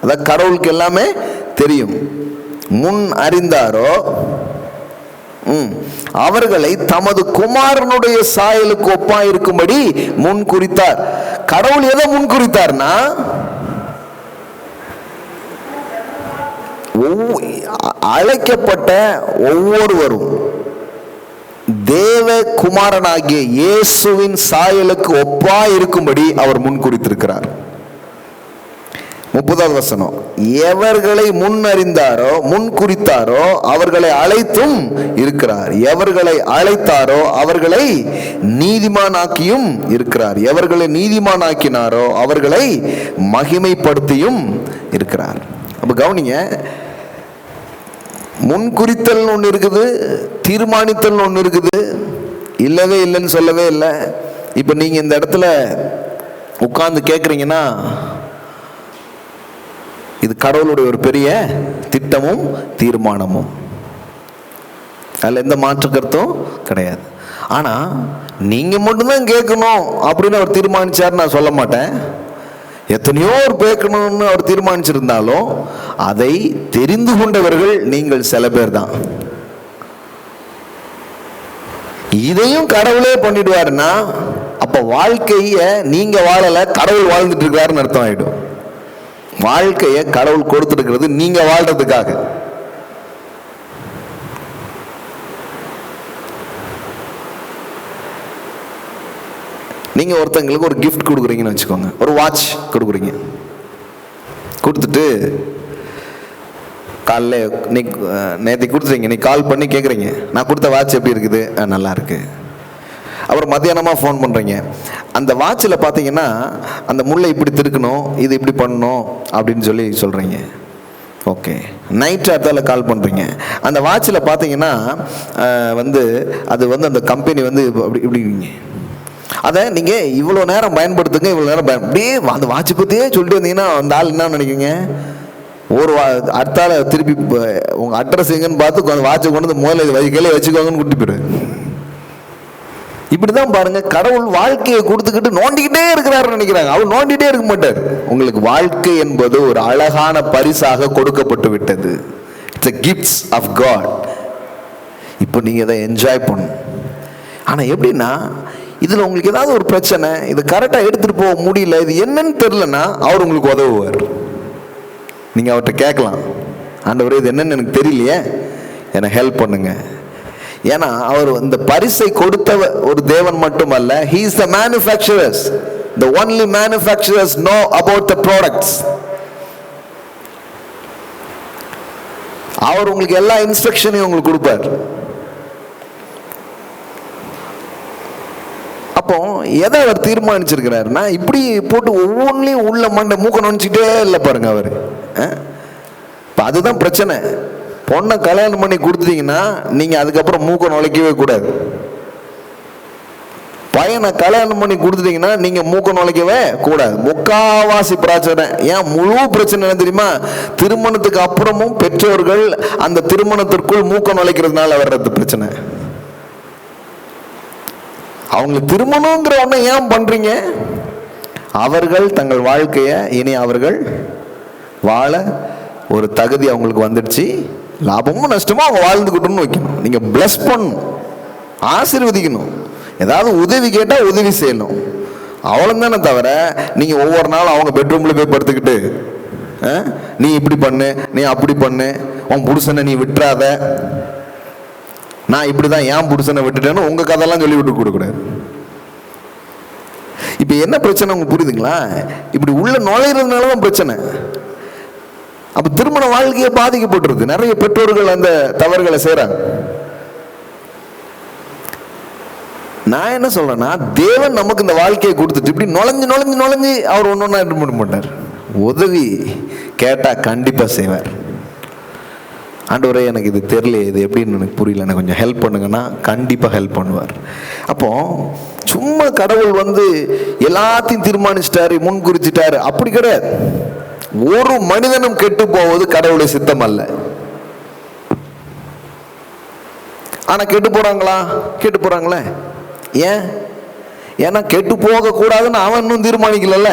அதான் கடவுளுக்கு எல்லாமே தெரியும். முன் அறிந்தாரோ அவர்களை தமது குமாரனுடைய சாயலுக்கு ஒப்பாயிருக்கும்படி முன் குறித்தார். கடவுள் எதை முன் குறித்தார்னா, அழைக்கப்பட்ட ஒவ்வொருவரும் தேவ குமாரனாகிய இயேசுவின் சாயலுக்கு ஒப்பாயிருக்கும்படி அவர் முன் குறித்திருக்கிறார். 30வது வசனம். எவர்களை முன் அறிந்தாரோ முன் குறித்தாரோ அவர்களை அழைத்தும் இருக்கிறார். எவர்களை அழைத்தாரோ அவர்களை நீதிமானாக்கியும் இருக்கிறார். எவர்களை நீதிமானாக்கினாரோ அவர்களை மகிமைப்படுத்தியும் இருக்கிறார். அப்ப கவனிங்க, முன் குறித்தல் ஒன்று இருக்குது, தீர்மானித்தல் ஒன்று இருக்குது. இல்லவே இல்லைன்னு சொல்லவே இல்லை. இப்ப நீங்க இந்த இடத்துல உட்கார்ந்து கேட்குறீங்கன்னா, இது கடவுளுடைய ஒரு பெரிய திட்டமும் தீர்மானமும், அதில் எந்த மாற்று கருத்தும் கிடையாது. ஆனால் நீங்கள் மட்டும்தான் கேட்கணும் அப்படின்னு அவர் தீர்மானிச்சார் நான் சொல்ல மாட்டேன். எத்தனையோ ஒரு கேட்கணும்னு அவர் தீர்மானிச்சிருந்தாலும் அதை தெரிந்து கொண்டவர்கள் நீங்கள் சில பேர் தான். இதையும் கடவுளே பண்ணிடுவாருன்னா அப்போ வாழ்க்கையை நீங்கள் வாழலை, கடவுள் வாழ்ந்துட்டு இருக்காருன்னு அர்த்தம் ஆயிடும். வாழ்க்கையை கடவுள் கொடுத்துருக்கிறது நீங்க வாழ்றதுக்காக. நீங்க ஒருத்தங்களுக்கு ஒரு கிஃப்ட் கொடுக்குறீங்கன்னு வச்சுக்கோங்க, ஒரு வாட்ச் கொடுக்குறீங்க. கொடுத்துட்டு காலைல நீ நேற்று கொடுத்துறீங்க, நீ கால் பண்ணி கேட்குறீங்க நான் கொடுத்த வாட்ச் எப்படி இருக்குது, நல்லா இருக்கு. அப்புறம் மத்தியானமாக ஃபோன் பண்ணுறீங்க, அந்த வாட்சில் பார்த்தீங்கன்னா அந்த முள்ளை இப்படி திருக்கணும், இது இப்படி பண்ணணும் அப்படின்னு சொல்லி சொல்கிறீங்க. ஓகே. நைட் அடுத்தால கால் பண்ணுறீங்க, அந்த வாட்சில் பார்த்தீங்கன்னா அது அந்த கம்பெனி அப்படி இப்படிங்க. அதை நீங்கள் இவ்வளோ நேரம் பயன்படுத்துங்க, இவ்வளோ நேரம் அப்படியே அந்த வாட்சை பற்றியே சொல்லிட்டு வந்தீங்கன்னா அந்த ஆள் என்ன நினைக்குங்க, ஒரு அடுத்தால திருப்பி உங்க அட்ரஸ் எங்கன்னு பார்த்து வாட்சை கொண்டு வந்து முதல்ல கையில வச்சுக்கோங்கன்னு கூட்டி போயிரு. இப்படிதான் பாருங்க, கடவுள் வாழ்க்கையை கொடுத்துக்கிட்டு நோண்டிக்கிட்டே இருக்கிறாருன்னு நினைக்கிறாங்க. அவர் நோண்டிட்டே இருக்க மாட்டார். உங்களுக்கு வாழ்க்கை என்பது ஒரு அழகான பரிசாக கொடுக்கப்பட்டு விட்டது. It's a gifts of God. இப்போ நீங்க இதை என்ஜாய் பண்ணணும். ஆனா எப்படின்னா, இதுல உங்களுக்கு ஏதாவது ஒரு பிரச்சனை, இது கரெக்டா எடுத்துட்டு போக முடியல, இது என்னன்னு தெரியலன்னா அவர் உங்களுக்கு உதவுவார். நீங்க அவர்கிட்ட கேட்கலாம், ஆண்டவரே இது என்னன்னு எனக்கு தெரியலையே, எனக்கு ஹெல்ப் பண்ணுங்க. ஏன்னா அவர் இந்த பரிசை கொடுத்த ஒரு தேவன் மட்டுமல்ல, he is the manufacturers. The only manufacturers know about the products. அவர் உங்களுக்கு எல்லா இன்ஸ்ட்ரக்ஷனையும் உங்களுக்கு கொடுப்பார். அப்போ எதை அவர் தீர்மானிச்சிருக்கிறாருன்னா, இப்படி போட்டு ஒவ்வொன்றிலையும் உள்ள மண்டை மூக்க நுழைச்சிட்டே இல்லை பாருங்க அவர். அதுதான் பிரச்சனை. பொண்ணை கல்யாணம் பண்ணி கொடுத்துட்டீங்கன்னா நீங்க அதுக்கப்புறம் மூக்க நுழைக்கவே கூடாது. பையனை கல்யாணம் பண்ணி கொடுத்துட்டீங்கன்னா நீங்க மூக்க நுழைக்கவே கூடாது. முக்காவாசி பிரச்சனை, ஏன் முழு பிரச்சனை என்ன தெரியுமா? திருமணத்துக்கு அப்புறமும் பெற்றோர்கள் அந்த திருமணத்திற்குள் மூக்க நுழைக்கிறதுனால வர்றது பிரச்சனை. அவங்களுக்கு திருமணங்கிற ஒண்ணு ஏன் பண்றீங்க? அவர்கள் தங்கள் வாழ்க்கைய இனி அவர்கள் வாழ ஒரு தகுதி அவங்களுக்கு வந்துடுச்சு. லாபமும் நஷ்டமும் அவங்க வாழ்ந்துக்கிட்டோம்னு வைக்கணும். நீங்க பிளஸ் பண்ணணும், ஆசீர்வதிக்கணும். ஏதாவது உதவி கேட்டா உதவி செய்யணும், அவ்வளவுதானே தவிர நீங்க ஒவ்வொரு நாளும் அவங்க பெட்ரூம்ல போய் படுத்துக்கிட்டு நீ இப்படி பண்ணு, நீ அப்படி பண்ணு, உன் புருஷனை நீ விட்டுறாத, நான் இப்படிதான் என் புருஷனை விட்டுட்டேன்னு உங்க கதையெல்லாம் சொல்லி விட்டு கொடுக்கூடாது. இப்ப என்ன பிரச்சனை உங்களுக்கு புரியுதுங்களா? இப்படி உள்ள நுழையிறதுனாலதான் பிரச்சனை. அப்ப திருமண வாழ்க்கையை பாதிக்கப்பட்டிருக்கு. நிறைய பெற்றோர்கள் அந்த தவறுகளை செய்றாங்க. நான் என்ன சொல்றேன்னா, தேவன் நமக்கு இந்த வாழ்க்கையை கொடுத்துட்டு இப்படி நுழைஞ்சு நுழைஞ்சு நுழைஞ்சு அவர் ஒன்னொன்னா பண்ண மாட்டார். உதவி கேட்டா கண்டிப்பா செய்வார். ஆண்டவரே எனக்கு இது தெரியல, இது எப்படின்னு எனக்கு புரியல, எனக்கு கொஞ்சம் ஹெல்ப் பண்ணுங்கன்னா கண்டிப்பா ஹெல்ப் பண்ணுவார். அப்போ சும்மா கடவுள் எல்லாத்தையும் தீர்மானிச்சிட்டாரு, முன் குறிச்சிட்டாரு அப்படி கிடையாது. ஒரு மனிதனும் கெட்டு போவது கடவுளுடைய சித்தம் அல்ல. ஆனா கெட்டு போறாங்களா? கெட்டு போறாங்களே. ஏன்? ஏன்னா கெட்டு போக கூடாதுன்னு அவன் இன்னும் தீர்மானிக்கல.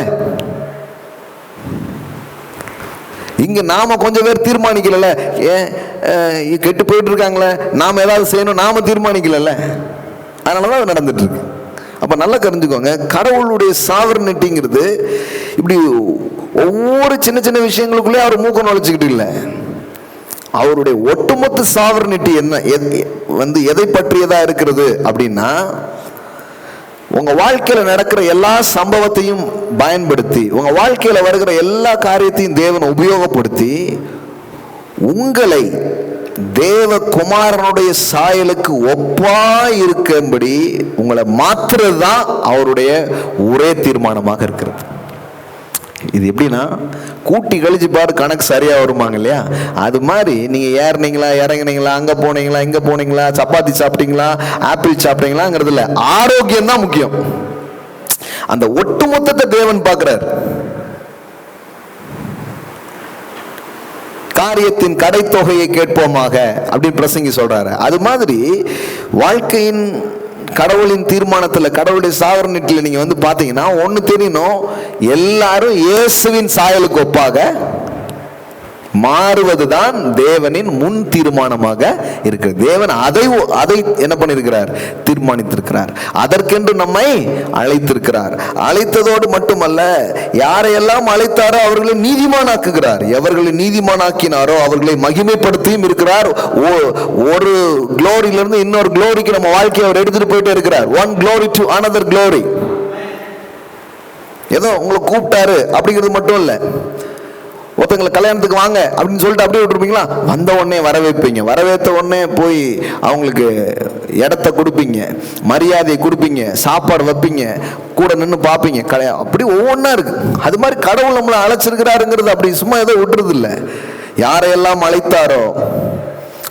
இங்க நாம கொஞ்சம் பேர் தீர்மானிக்கல. ஏன் கெட்டு போயிட்டு இருக்காங்களே, நாம ஏதாவது செய்யணும் நாம தீர்மானிக்கல. அதனாலதான் அது நடந்துட்டு இருக்கு. அப்ப நல்லா தெரிஞ்சுக்கோங்க, கடவுளுடைய சாவர்னிட்டிங்கிறது இப்படி ஒவ்வொரு சின்ன சின்ன விஷயங்களுக்குள்ளே அவர் மூக்க நுழைச்சுக்கிட்டு இல்லை. அவருடைய ஒட்டுமொத்த சாவர்னிட்டி என்ன எதை பற்றியதா இருக்கிறது அப்படின்னா, உங்க வாழ்க்கையில நடக்கிற எல்லா சம்பவத்தையும் பயன்படுத்தி, உங்க வாழ்க்கையில வருகிற எல்லா காரியத்தையும் தேவன் உபயோகப்படுத்தி உங்களை தேவ குமாரனுடைய சாயலுக்கு ஒப்பாய் இருக்கும்படி உங்களை மாற்றுறது தான் அவருடைய ஒரே தீர்மானமாக இருக்கிறது. இது எப்படின்னா, கூட்டி கழிச்சு பாரு கணக்கு சரியா வருமாங்க இல்லையா? அது மாதிரி நீங்க ஏறினீங்களா, இறங்கினீங்களா, அங்க போனீங்களா, இங்க போனீங்களா, சப்பாத்தி சாப்பிட்டீங்களா, ஆப்பிள் சாப்பிட்டீங்களாங்கிறது இல்ல, ஆரோக்கியம் தான் முக்கியம். அந்த ஒட்டுமொத்தத்தை தேவன் பார்க்கிறார். காரியத்தின் கடைத்தொகையை கேட்போமாக அப்படின்னு பிரசங்கி சொல்றாரு. அது மாதிரி வாழ்க்கையின் கடவுளின் தீர்மானத்துல, கடவுளுடைய சாவர்னிட்டில நீங்க பாத்தீங்கன்னா ஒண்ணு தெரியணும், எல்லாரும் இயேசுவின் சாயலுக்கு ஒப்பாக மாறுவதுதான் தேவனின் முன் தீர்மானமாக இருக்கிறது. தேவன் அதை என்ன பண்ணிருக்கிறார்? தீர்மானித்திருக்கிறார். அதற்கென்று நம்மை அழைத்திருக்கிறார். அழைத்ததோடு மட்டுமல்ல, யாரையெல்லாம் அழைத்தாரோ அவர்களை நீதிமானாக்குகிறார். எவர்களை நீதிமானாக்கினாரோ அவர்களை மகிமைப்படுத்தியும் இருக்கிறார். ஒரு குளோரியிலிருந்து இன்னொரு குளோரிக்கு நம்ம வாழ்க்கையை அவர் எடுத்துட்டு போயிட்டே இருக்கிறார். One glory to another glory. ஏதோ உங்களை கூப்பிட்டாரு அப்படிங்கிறது மட்டும் இல்ல, ஒருத்தங்களை கல்யாணத்துக்கு வாங்க அப்படின்னு சொல்லிட்டு அப்படியே விட்டுருப்பீங்களா? வந்த உடனே வரவேற்பீங்க, வரவேற்ற உடனே போய் அவங்களுக்கு இடத்த கொடுப்பீங்க, மரியாதையை கொடுப்பீங்க, சாப்பாடு வைப்பீங்க, கூட நின்று பார்ப்பீங்க. அப்படி ஒவ்வொன்றா இருக்கு. அது மாதிரி கடவுள் நம்மளை அழைச்சிருக்கிறாருங்கிறது அப்படி சும்மா ஏதோ விட்டுறது இல்லை. யாரையெல்லாம் அழைத்தாரோ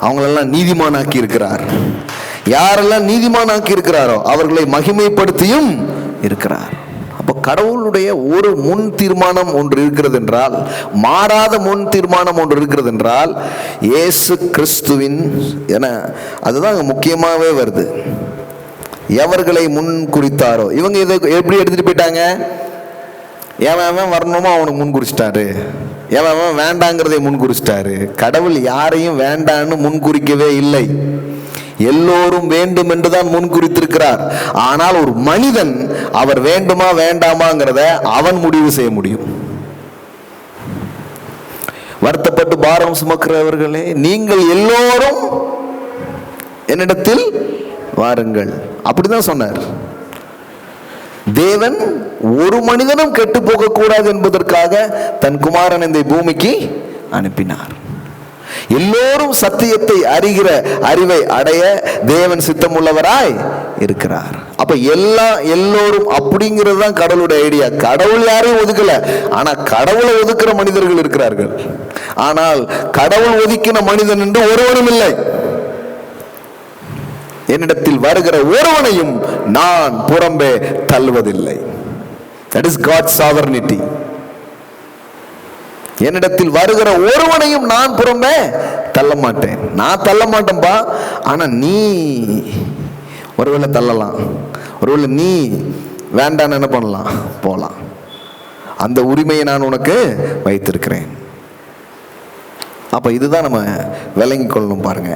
அவங்களெல்லாம் நீதிமானாக்கி இருக்கிறார். யாரெல்லாம் நீதிமானாக்கி இருக்கிறாரோ அவர்களை மகிமைப்படுத்தியும் இருக்கிறார். அப்போ கடவுளுடைய ஒரு முன் தீர்மானம் ஒன்று இருக்கிறது என்றால், மாறாத முன் தீர்மானம் ஒன்று இருக்கிறது என்றால், இயேசு கிறிஸ்துவின் என அதுதான் முக்கியமாகவே வருது. எவர்களை முன் குறித்தாரோ, இவங்க இதை எப்படி எடுத்துட்டு போயிட்டாங்க? எவன் வரணுமோ அவனுக்கு முன் குறிச்சிட்டாரு, எவன் வேண்டாங்கிறதை முன் குறிச்சிட்டாரு. கடவுள் யாரையும் வேண்டான்னு முன் குறிக்கவே இல்லை, எல்லோரும் வேண்டும் என்றுதான் முன் குறித்திருக்கிறார். ஆனால் ஒரு மனிதன் அவர் வேண்டுமா வேண்டாமாங்கிறத அவன் முடிவு செய்ய முடியும். வருத்தப்பட்டு பாரம் சுமக்கிறவர்களே, நீங்கள் எல்லோரும் என்னிடத்தில் வாருங்கள், அப்படிதான் சொன்னார். தேவன் ஒரு மனிதனும் கெட்டு போக கூடாது என்பதற்காக தன் குமாரன் இந்த பூமிக்கு அனுப்பினார். எல்லோரும் சத்தியத்தை அறிகிற அறிவை அடைய தேவன் சித்தமுள்ளவராய் இருக்கிறார். அப்ப எல்லோரும் அப்படிங்கிறது தான் கடவுளுடைய ஐடியா. கடவுள் யாரையும் ஒதுக்கல, ஆனா கடவுளை ஒதுக்குற மனிதர்கள் இருக்கிறார்கள். ஆனால் கடவுள் ஒதுக்கின மனிதன் என்று ஒருவனும் இல்லை. என்னிடத்தில் வருகிற ஒருவனையும் நான் புறம்பே தள்ளுவதில்லை. That is God's sovereignty. என்னிடத்தில் வருகிற ஒருவனையும் நான் புறம்பே தள்ள மாட்டேன். நான் தள்ள மாட்டேன்பா, ஆனா நீ ஒருவேளை தள்ளலாம், ஒருவேளை நீ வேண்டான்னு என்ன பண்ணலாம், போலாம். அந்த உரிமையை நான் உனக்கு வைத்திருக்கிறேன். அப்ப இதுதான் நம்ம விளங்கி கொள்ளணும். பாருங்க,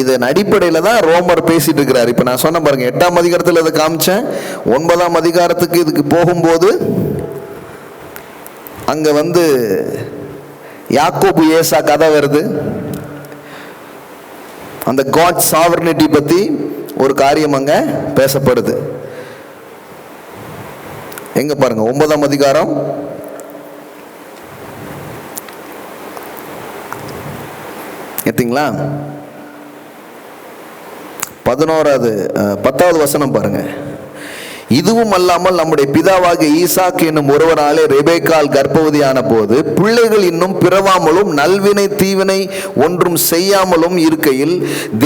இதன் அடிப்படையில் தான் ரோமர் பேசிட்டு இருக்கிறார். இப்ப நான் சொன்ன பாருங்க, 8ஆம் அதிகாரத்தில் இதை காமிச்சேன். 9ஆம் அதிகாரத்துக்கு இதுக்கு போகும்போது அங்க யாக்கோபு ஏசா கதை வருது. அந்த காட் சாவர்னிட்டி பத்தி ஒரு காரியம் அங்க பேசப்படுது. எங்க பாருங்க, 9ஆம் அதிகாரம் எத்தீங்களா, 10வது வசனம் பாருங்க. இதுவும் அல்லாமல் நம்முடைய பிதாவாகிய ஈசாக்கு என்னும் ஒருவனாலே ரெபேக்காள் கர்ப்பவதியான போது பிள்ளைகள் இன்னும் பிறவாமலும் நல்வினை தீவினை ஒன்றும் செய்யாமலும் இருக்கையில்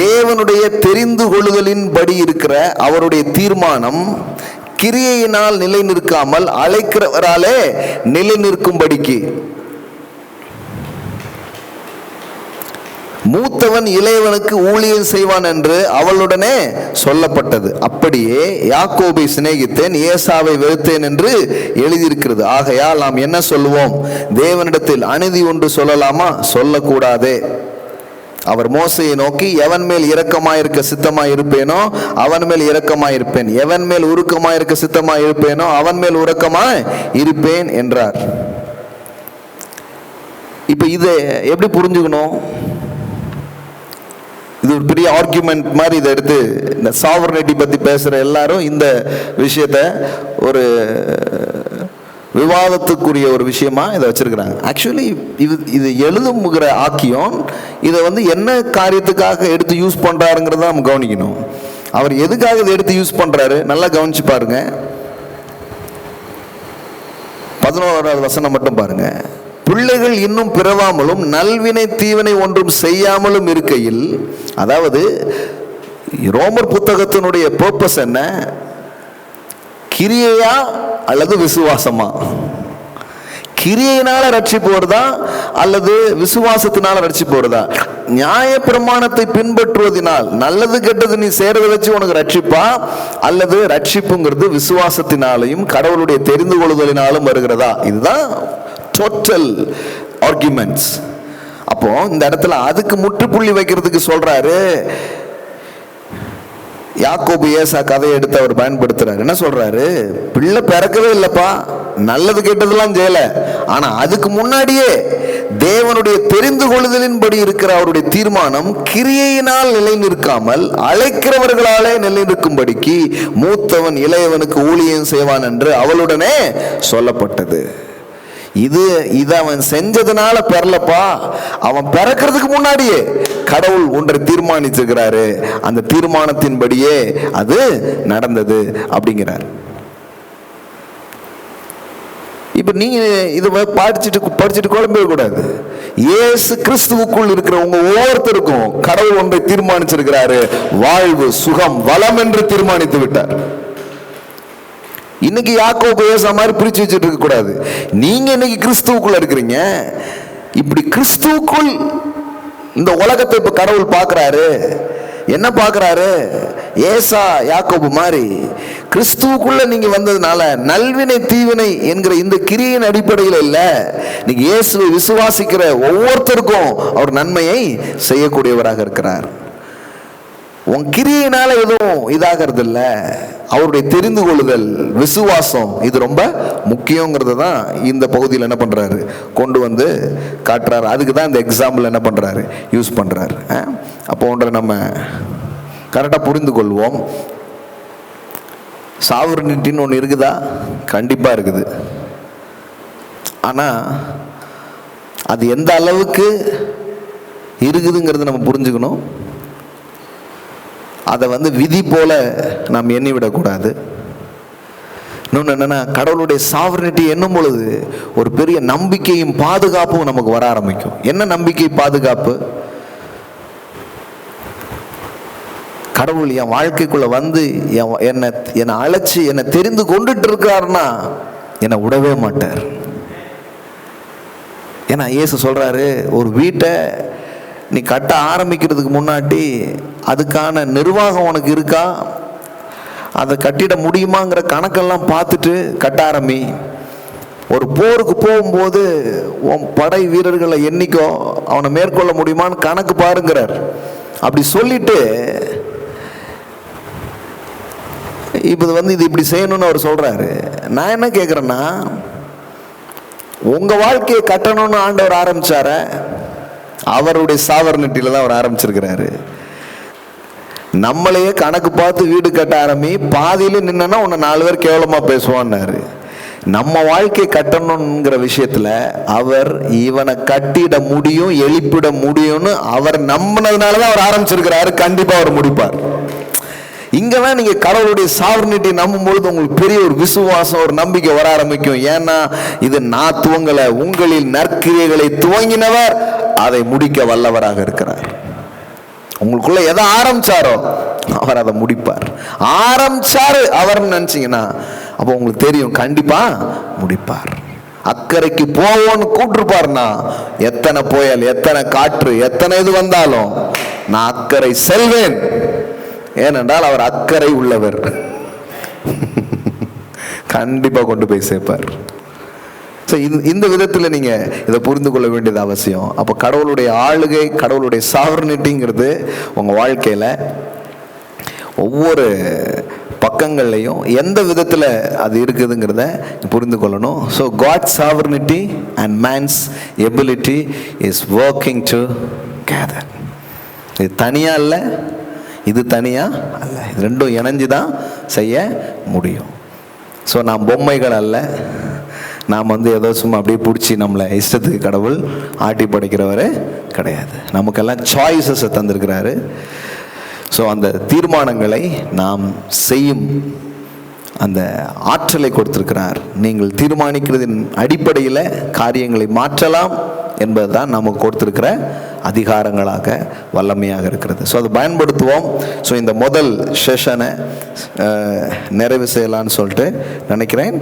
தேவனுடைய தெரிந்து கொள்ளுதலின் படி இருக்கிற அவருடைய தீர்மானம் கிரியையினால் நிலை நிற்காமல் அழைக்கிறவராலே நிலை நிற்கும்படிக்கு மூத்தவன் இளையவனுக்கு ஊழியம் செய்வான் என்று அவளுடனே சொல்லப்பட்டது. அப்படியே யாக்கோபை சிநேகித்தேன், ஏசாவை வெறுத்தேன் என்று எழுதியிருக்கிறது. ஆகையால் நாம் என்ன சொல்லுவோம்? தேவனிடத்தில் அநீதி ஒன்று சொல்லலாமா? சொல்லக்கூடாதே. அவர் மோசையை நோக்கி, எவன் மேல் இரக்கமாயிருக்க சித்தமாயிருப்பேனோ அவன் மேல் இரக்கமாயிருப்பேன், எவன் மேல் உருக்கமாயிருக்க சித்தமாயிருப்பேனோ அவன் மேல் உருக்கமாய் இருப்பேன் என்றார். இப்ப இதை எப்படி புரிஞ்சுக்கணும்? இது ஒரு பெரிய ஆர்குமெண்ட் மாதிரி இதை எடுத்து இந்த சாவர்னிட்டி பத்தி பேசுற எல்லாரும் இந்த விஷயத்த ஒரு விவாதத்துக்குரிய ஒரு விஷயமா இதை வச்சிருக்கிறாங்க. ஆக்சுவலி இது எழுதுகிற ஆக்கியம் இதை என்ன காரியத்துக்காக எடுத்து யூஸ் பண்றாருங்கிறத நம்ம கவனிக்கணும். அவர் எதுக்காக இதை எடுத்து யூஸ் பண்றாரு நல்லா கவனிச்சு பாருங்க. 11வது வசனம் மட்டும் பாருங்க. பிள்ளைகள் இன்னும் பிறவாமலும் நல்வினை தீவினை ஒன்றும் செய்யாமலும் இருக்கையில், அதாவது ரோமர் புத்தகத்தினுடைய பர்பஸ் என்ன? கிரியையா அல்லது விசுவாசமா? கிரியையினால ரட்சிப்பு வருதா அல்லது விசுவாசத்தினால ரட்சிப்பு வருதா? நியாய பிரமாணத்தை பின்பற்றுவதனால் நல்லது கெட்டது நீ சேர்றதை வச்சு உனக்கு ரட்சிப்பா, அல்லது ரட்சிப்புங்கிறது விசுவாசத்தினாலையும் கடவுளுடைய தெரிந்து கொள்ளுதலினாலும் வருகிறதா? இதுதான் டோட்டல் ஆர்குமெண்ட்ஸ். அப்போ இந்த இடத்துல அதுக்கு முற்றுப்புள்ளி வைக்கிறதுக்கு சொல்றாரு. யாக்கோபு ஏசா கதையை எடுத்து அவர் பயன்படுத்துறாரு. என்ன சொல்றாரு? பிள்ளை பிறக்கவே இல்லப்பா, நல்லது கெட்டதெல்லாம் செய்யல, ஆனா அதுக்கு முன்னாடியே தேவனுடைய தெரிந்து கொள்ளுதலின்படி இருக்கிற அவருடைய தீர்மானம் கிரியையினால் நிலை நிற்காமல் அழைக்கிறவர்களாலே நிலை நிற்கும்படிக்கு மூத்தவன் இளையவனுக்கு ஊழியம் செய்வான் என்று அவளுடனே சொல்லப்பட்டது. இது அவன் செஞ்சதுனால பெறலப்பா, அவன் பிறக்கிறதுக்கு முன்னாடியே கடவுள் ஒன்றை தீர்மானிச்சிருக்கிறாரு, அந்த தீர்மானத்தின்படியே அது நடந்தது அப்படிங்கிறார். இப்ப நீங்க இது படிச்சுட்டு குழம்பவே கூடாது. இயேசு கிறிஸ்துவுக்குள் இருக்கிற உங்க ஒவ்வொருத்தருக்கும் கடவுள் ஒன்றை தீர்மானிச்சிருக்கிறாரு. வாழ்வு, சுகம், வளம் என்று தீர்மானித்து விட்டார். இன்னைக்கு யாக்கோபு ஏசா மாதிரி பிரிச்சு வச்சுட்டு இருக்க கூடாது. நீங்க இன்னைக்கு கிறிஸ்துவுக்குள்ள இருக்கிறீங்க. இப்படி கிறிஸ்துவுக்குள் இந்த உலகத்தை இப்ப கடவுள் பார்க்கிறாரு. என்ன பார்க்கிறாரு? ஏசா யாக்கோபு மாதிரி கிறிஸ்துவுக்குள்ள நீங்க வந்ததுனால நல்வினை தீவினை என்கிற இந்த கிரியின் அடிப்படையில் இல்ல, நீங்க இயேசுவை விசுவாசிக்கிற ஒவ்வொருத்தருக்கும் அவர் நன்மையை செய்யக்கூடியவராக இருக்கிறார். உன் கிரியினால எதுவும் இதாகிறது இல்ல, அவருடைய தெரிந்து கொள்ளுதல், விசுவாசம், இது ரொம்ப முக்கியங்கிறது தான் இந்த பகுதியில் என்ன பண்றாரு, கொண்டு வந்து காட்டுறாரு. அதுக்கு தான் இந்த எக்ஸாம்பிள் என்ன பண்றாரு, யூஸ் பண்றாரு. அப்போ ஒன்றை நம்ம கரெக்டாக புரிந்து கொள்வோம். சாவர்னிட்டின்னு ஒன்று இருக்குதா? கண்டிப்பாக இருக்குது. ஆனால் அது எந்த அளவுக்கு இருக்குதுங்கிறது நம்ம புரிஞ்சுக்கணும். அதை விதி போல நாம் எண்ணி விடக்கூடாது. இன்னொன்று என்னன்னா, கடவுளுடைய சாவர்னிட்டி என்னும் பொழுது ஒரு பெரிய நம்பிக்கையும் பாதுகாப்பும் நமக்கு வர ஆரம்பிக்கும். என்ன நம்பிக்கை, பாதுகாப்பு? கடவுள் என் வாழ்க்கைக்குள்ள என்னை அழைச்சி என்னை தெரிந்து கொண்டுட்டு இருக்காருன்னா என்னை விடவே மாட்டார். ஏன்னா இயேசு சொல்றாரு, ஒரு வீட்டை நீ கட்ட ஆரம்பிக்கிறதுக்கு முன்னாடி அதுக்கான நிர்வாகம் உனக்கு இருக்கா, அதை கட்டிட முடியுமாங்கிற கணக்கெல்லாம் பார்த்துட்டு கட்ட ஆரம்பி. ஒரு போருக்கு போகும்போது உன் படை வீரர்களை எண்ணிக்கோ, அவனை மேற்கொள்ள முடியுமான்னு கணக்கு பாருங்கிறார். அப்படி சொல்லிட்டு இப்போ இது இப்படி செய்யணும்னு அவர் சொல்றாரு. நான் என்ன கேட்குறேன்னா, உங்க வாழ்க்கையை கட்டணும்னு ஆண்டவர் ஆரம்பிச்சார, அவருடைய சாவர்னிட்டியில தான் அவர் ஆரம்பிச்சிருக்கிறாரு. நம்மளையே கணக்கு பார்த்து வீடு கட்ட ஆரம்பி, பாதியில நின்னா உன்னை 4 பேர் கேவலமா பேசுவான்னாரு. நம்ம வாழ்க்கை கட்டணுங்கிற விஷயத்துல அவர் இவனை கட்டிட முடியும், எழுப்பிட முடியும்னு அவர் நம்பினதுனாலதான் அவர் ஆரம்பிச்சிருக்கிறாரு. கண்டிப்பா அவர் முடிப்பார். இங்கெல்லாம் நீங்க கடவுளுடைய சாவர்னிட்டி நம்பும் பொழுது உங்களுக்கு பெரிய ஒரு விசுவாசம், ஒரு நம்பிக்கை வர ஆரம்பிக்கும். ஏன்னா இது நான் துவங்கல, உங்களில் நற்கிரியைகளை துவங்கினவர் அதை முடிக்க வல்லவராக இருக்கிறார். உங்களுக்குள்ள எதை ஆரம்பிச்சாரோ அவர் அதை முடிப்பார். ஆரம்பிச்சாரு அவர்னு நினைச்சீங்கன்னா அப்போ உங்களுக்கு தெரியும் கண்டிப்பா முடிப்பார். அக்கறைக்கு போவோன்னு கூப்பிட்டுருப்பாருன்னா, எத்தனை புயல், எத்தனை காற்று, எத்தனை இது வந்தாலும் நான் அக்கறை செல்வேன். ஏனென்றால் அவர் அக்கறை உள்ளவர். கண்டிப்பா கொண்டு போய் சேர்ப்பார். இந்த விதத்தில் நீங்க இதை புரிந்து கொள்ள வேண்டியது அவசியம். அப்போ கடவுளுடைய ஆளுகை, கடவுளுடைய சாவர்னிட்டிங்கிறது உங்க வாழ்க்கையில ஒவ்வொரு பக்கங்கள்லையும் எந்த விதத்தில் அது இருக்குதுங்கிறத புரிந்து கொள்ளணும். So God's sovereignty and man's ability is working together. இது தனியா இல்லை, இது தனியா அல்ல, இது ரெண்டும் இணைஞ்சு தான் செய்ய முடியும். ஸோ நாம் பொம்மைகள் அல்ல, நாம் ஏதோ சும்மா அப்படியே பிடிச்சி நம்மளை இஷ்டத்துக்கு கடவுள் ஆட்டி படைக்கிறவரே கிடையாது. நமக்கெல்லாம் சாய்ஸஸை தந்திருக்கிறாரு. ஸோ அந்த தீர்மானங்களை நாம் செய்யும் அந்த ஆற்றலை கொடுத்திருக்கிறார். நீங்கள் தீர்மானிக்கிறதின் அடிப்படையில் காரியங்களை மாற்றலாம் என்பதுதான் நமக்கு கொடுத்திருக்கிற அதிகாரங்களாக, வல்லமையாக இருக்கிறது. ஸோ அதை பயன்படுத்துவோம். ஸோ இந்த முதல் செஷனை நிறைவு செய்யலான்னு சொல்லிட்டு நினைக்கிறேன்.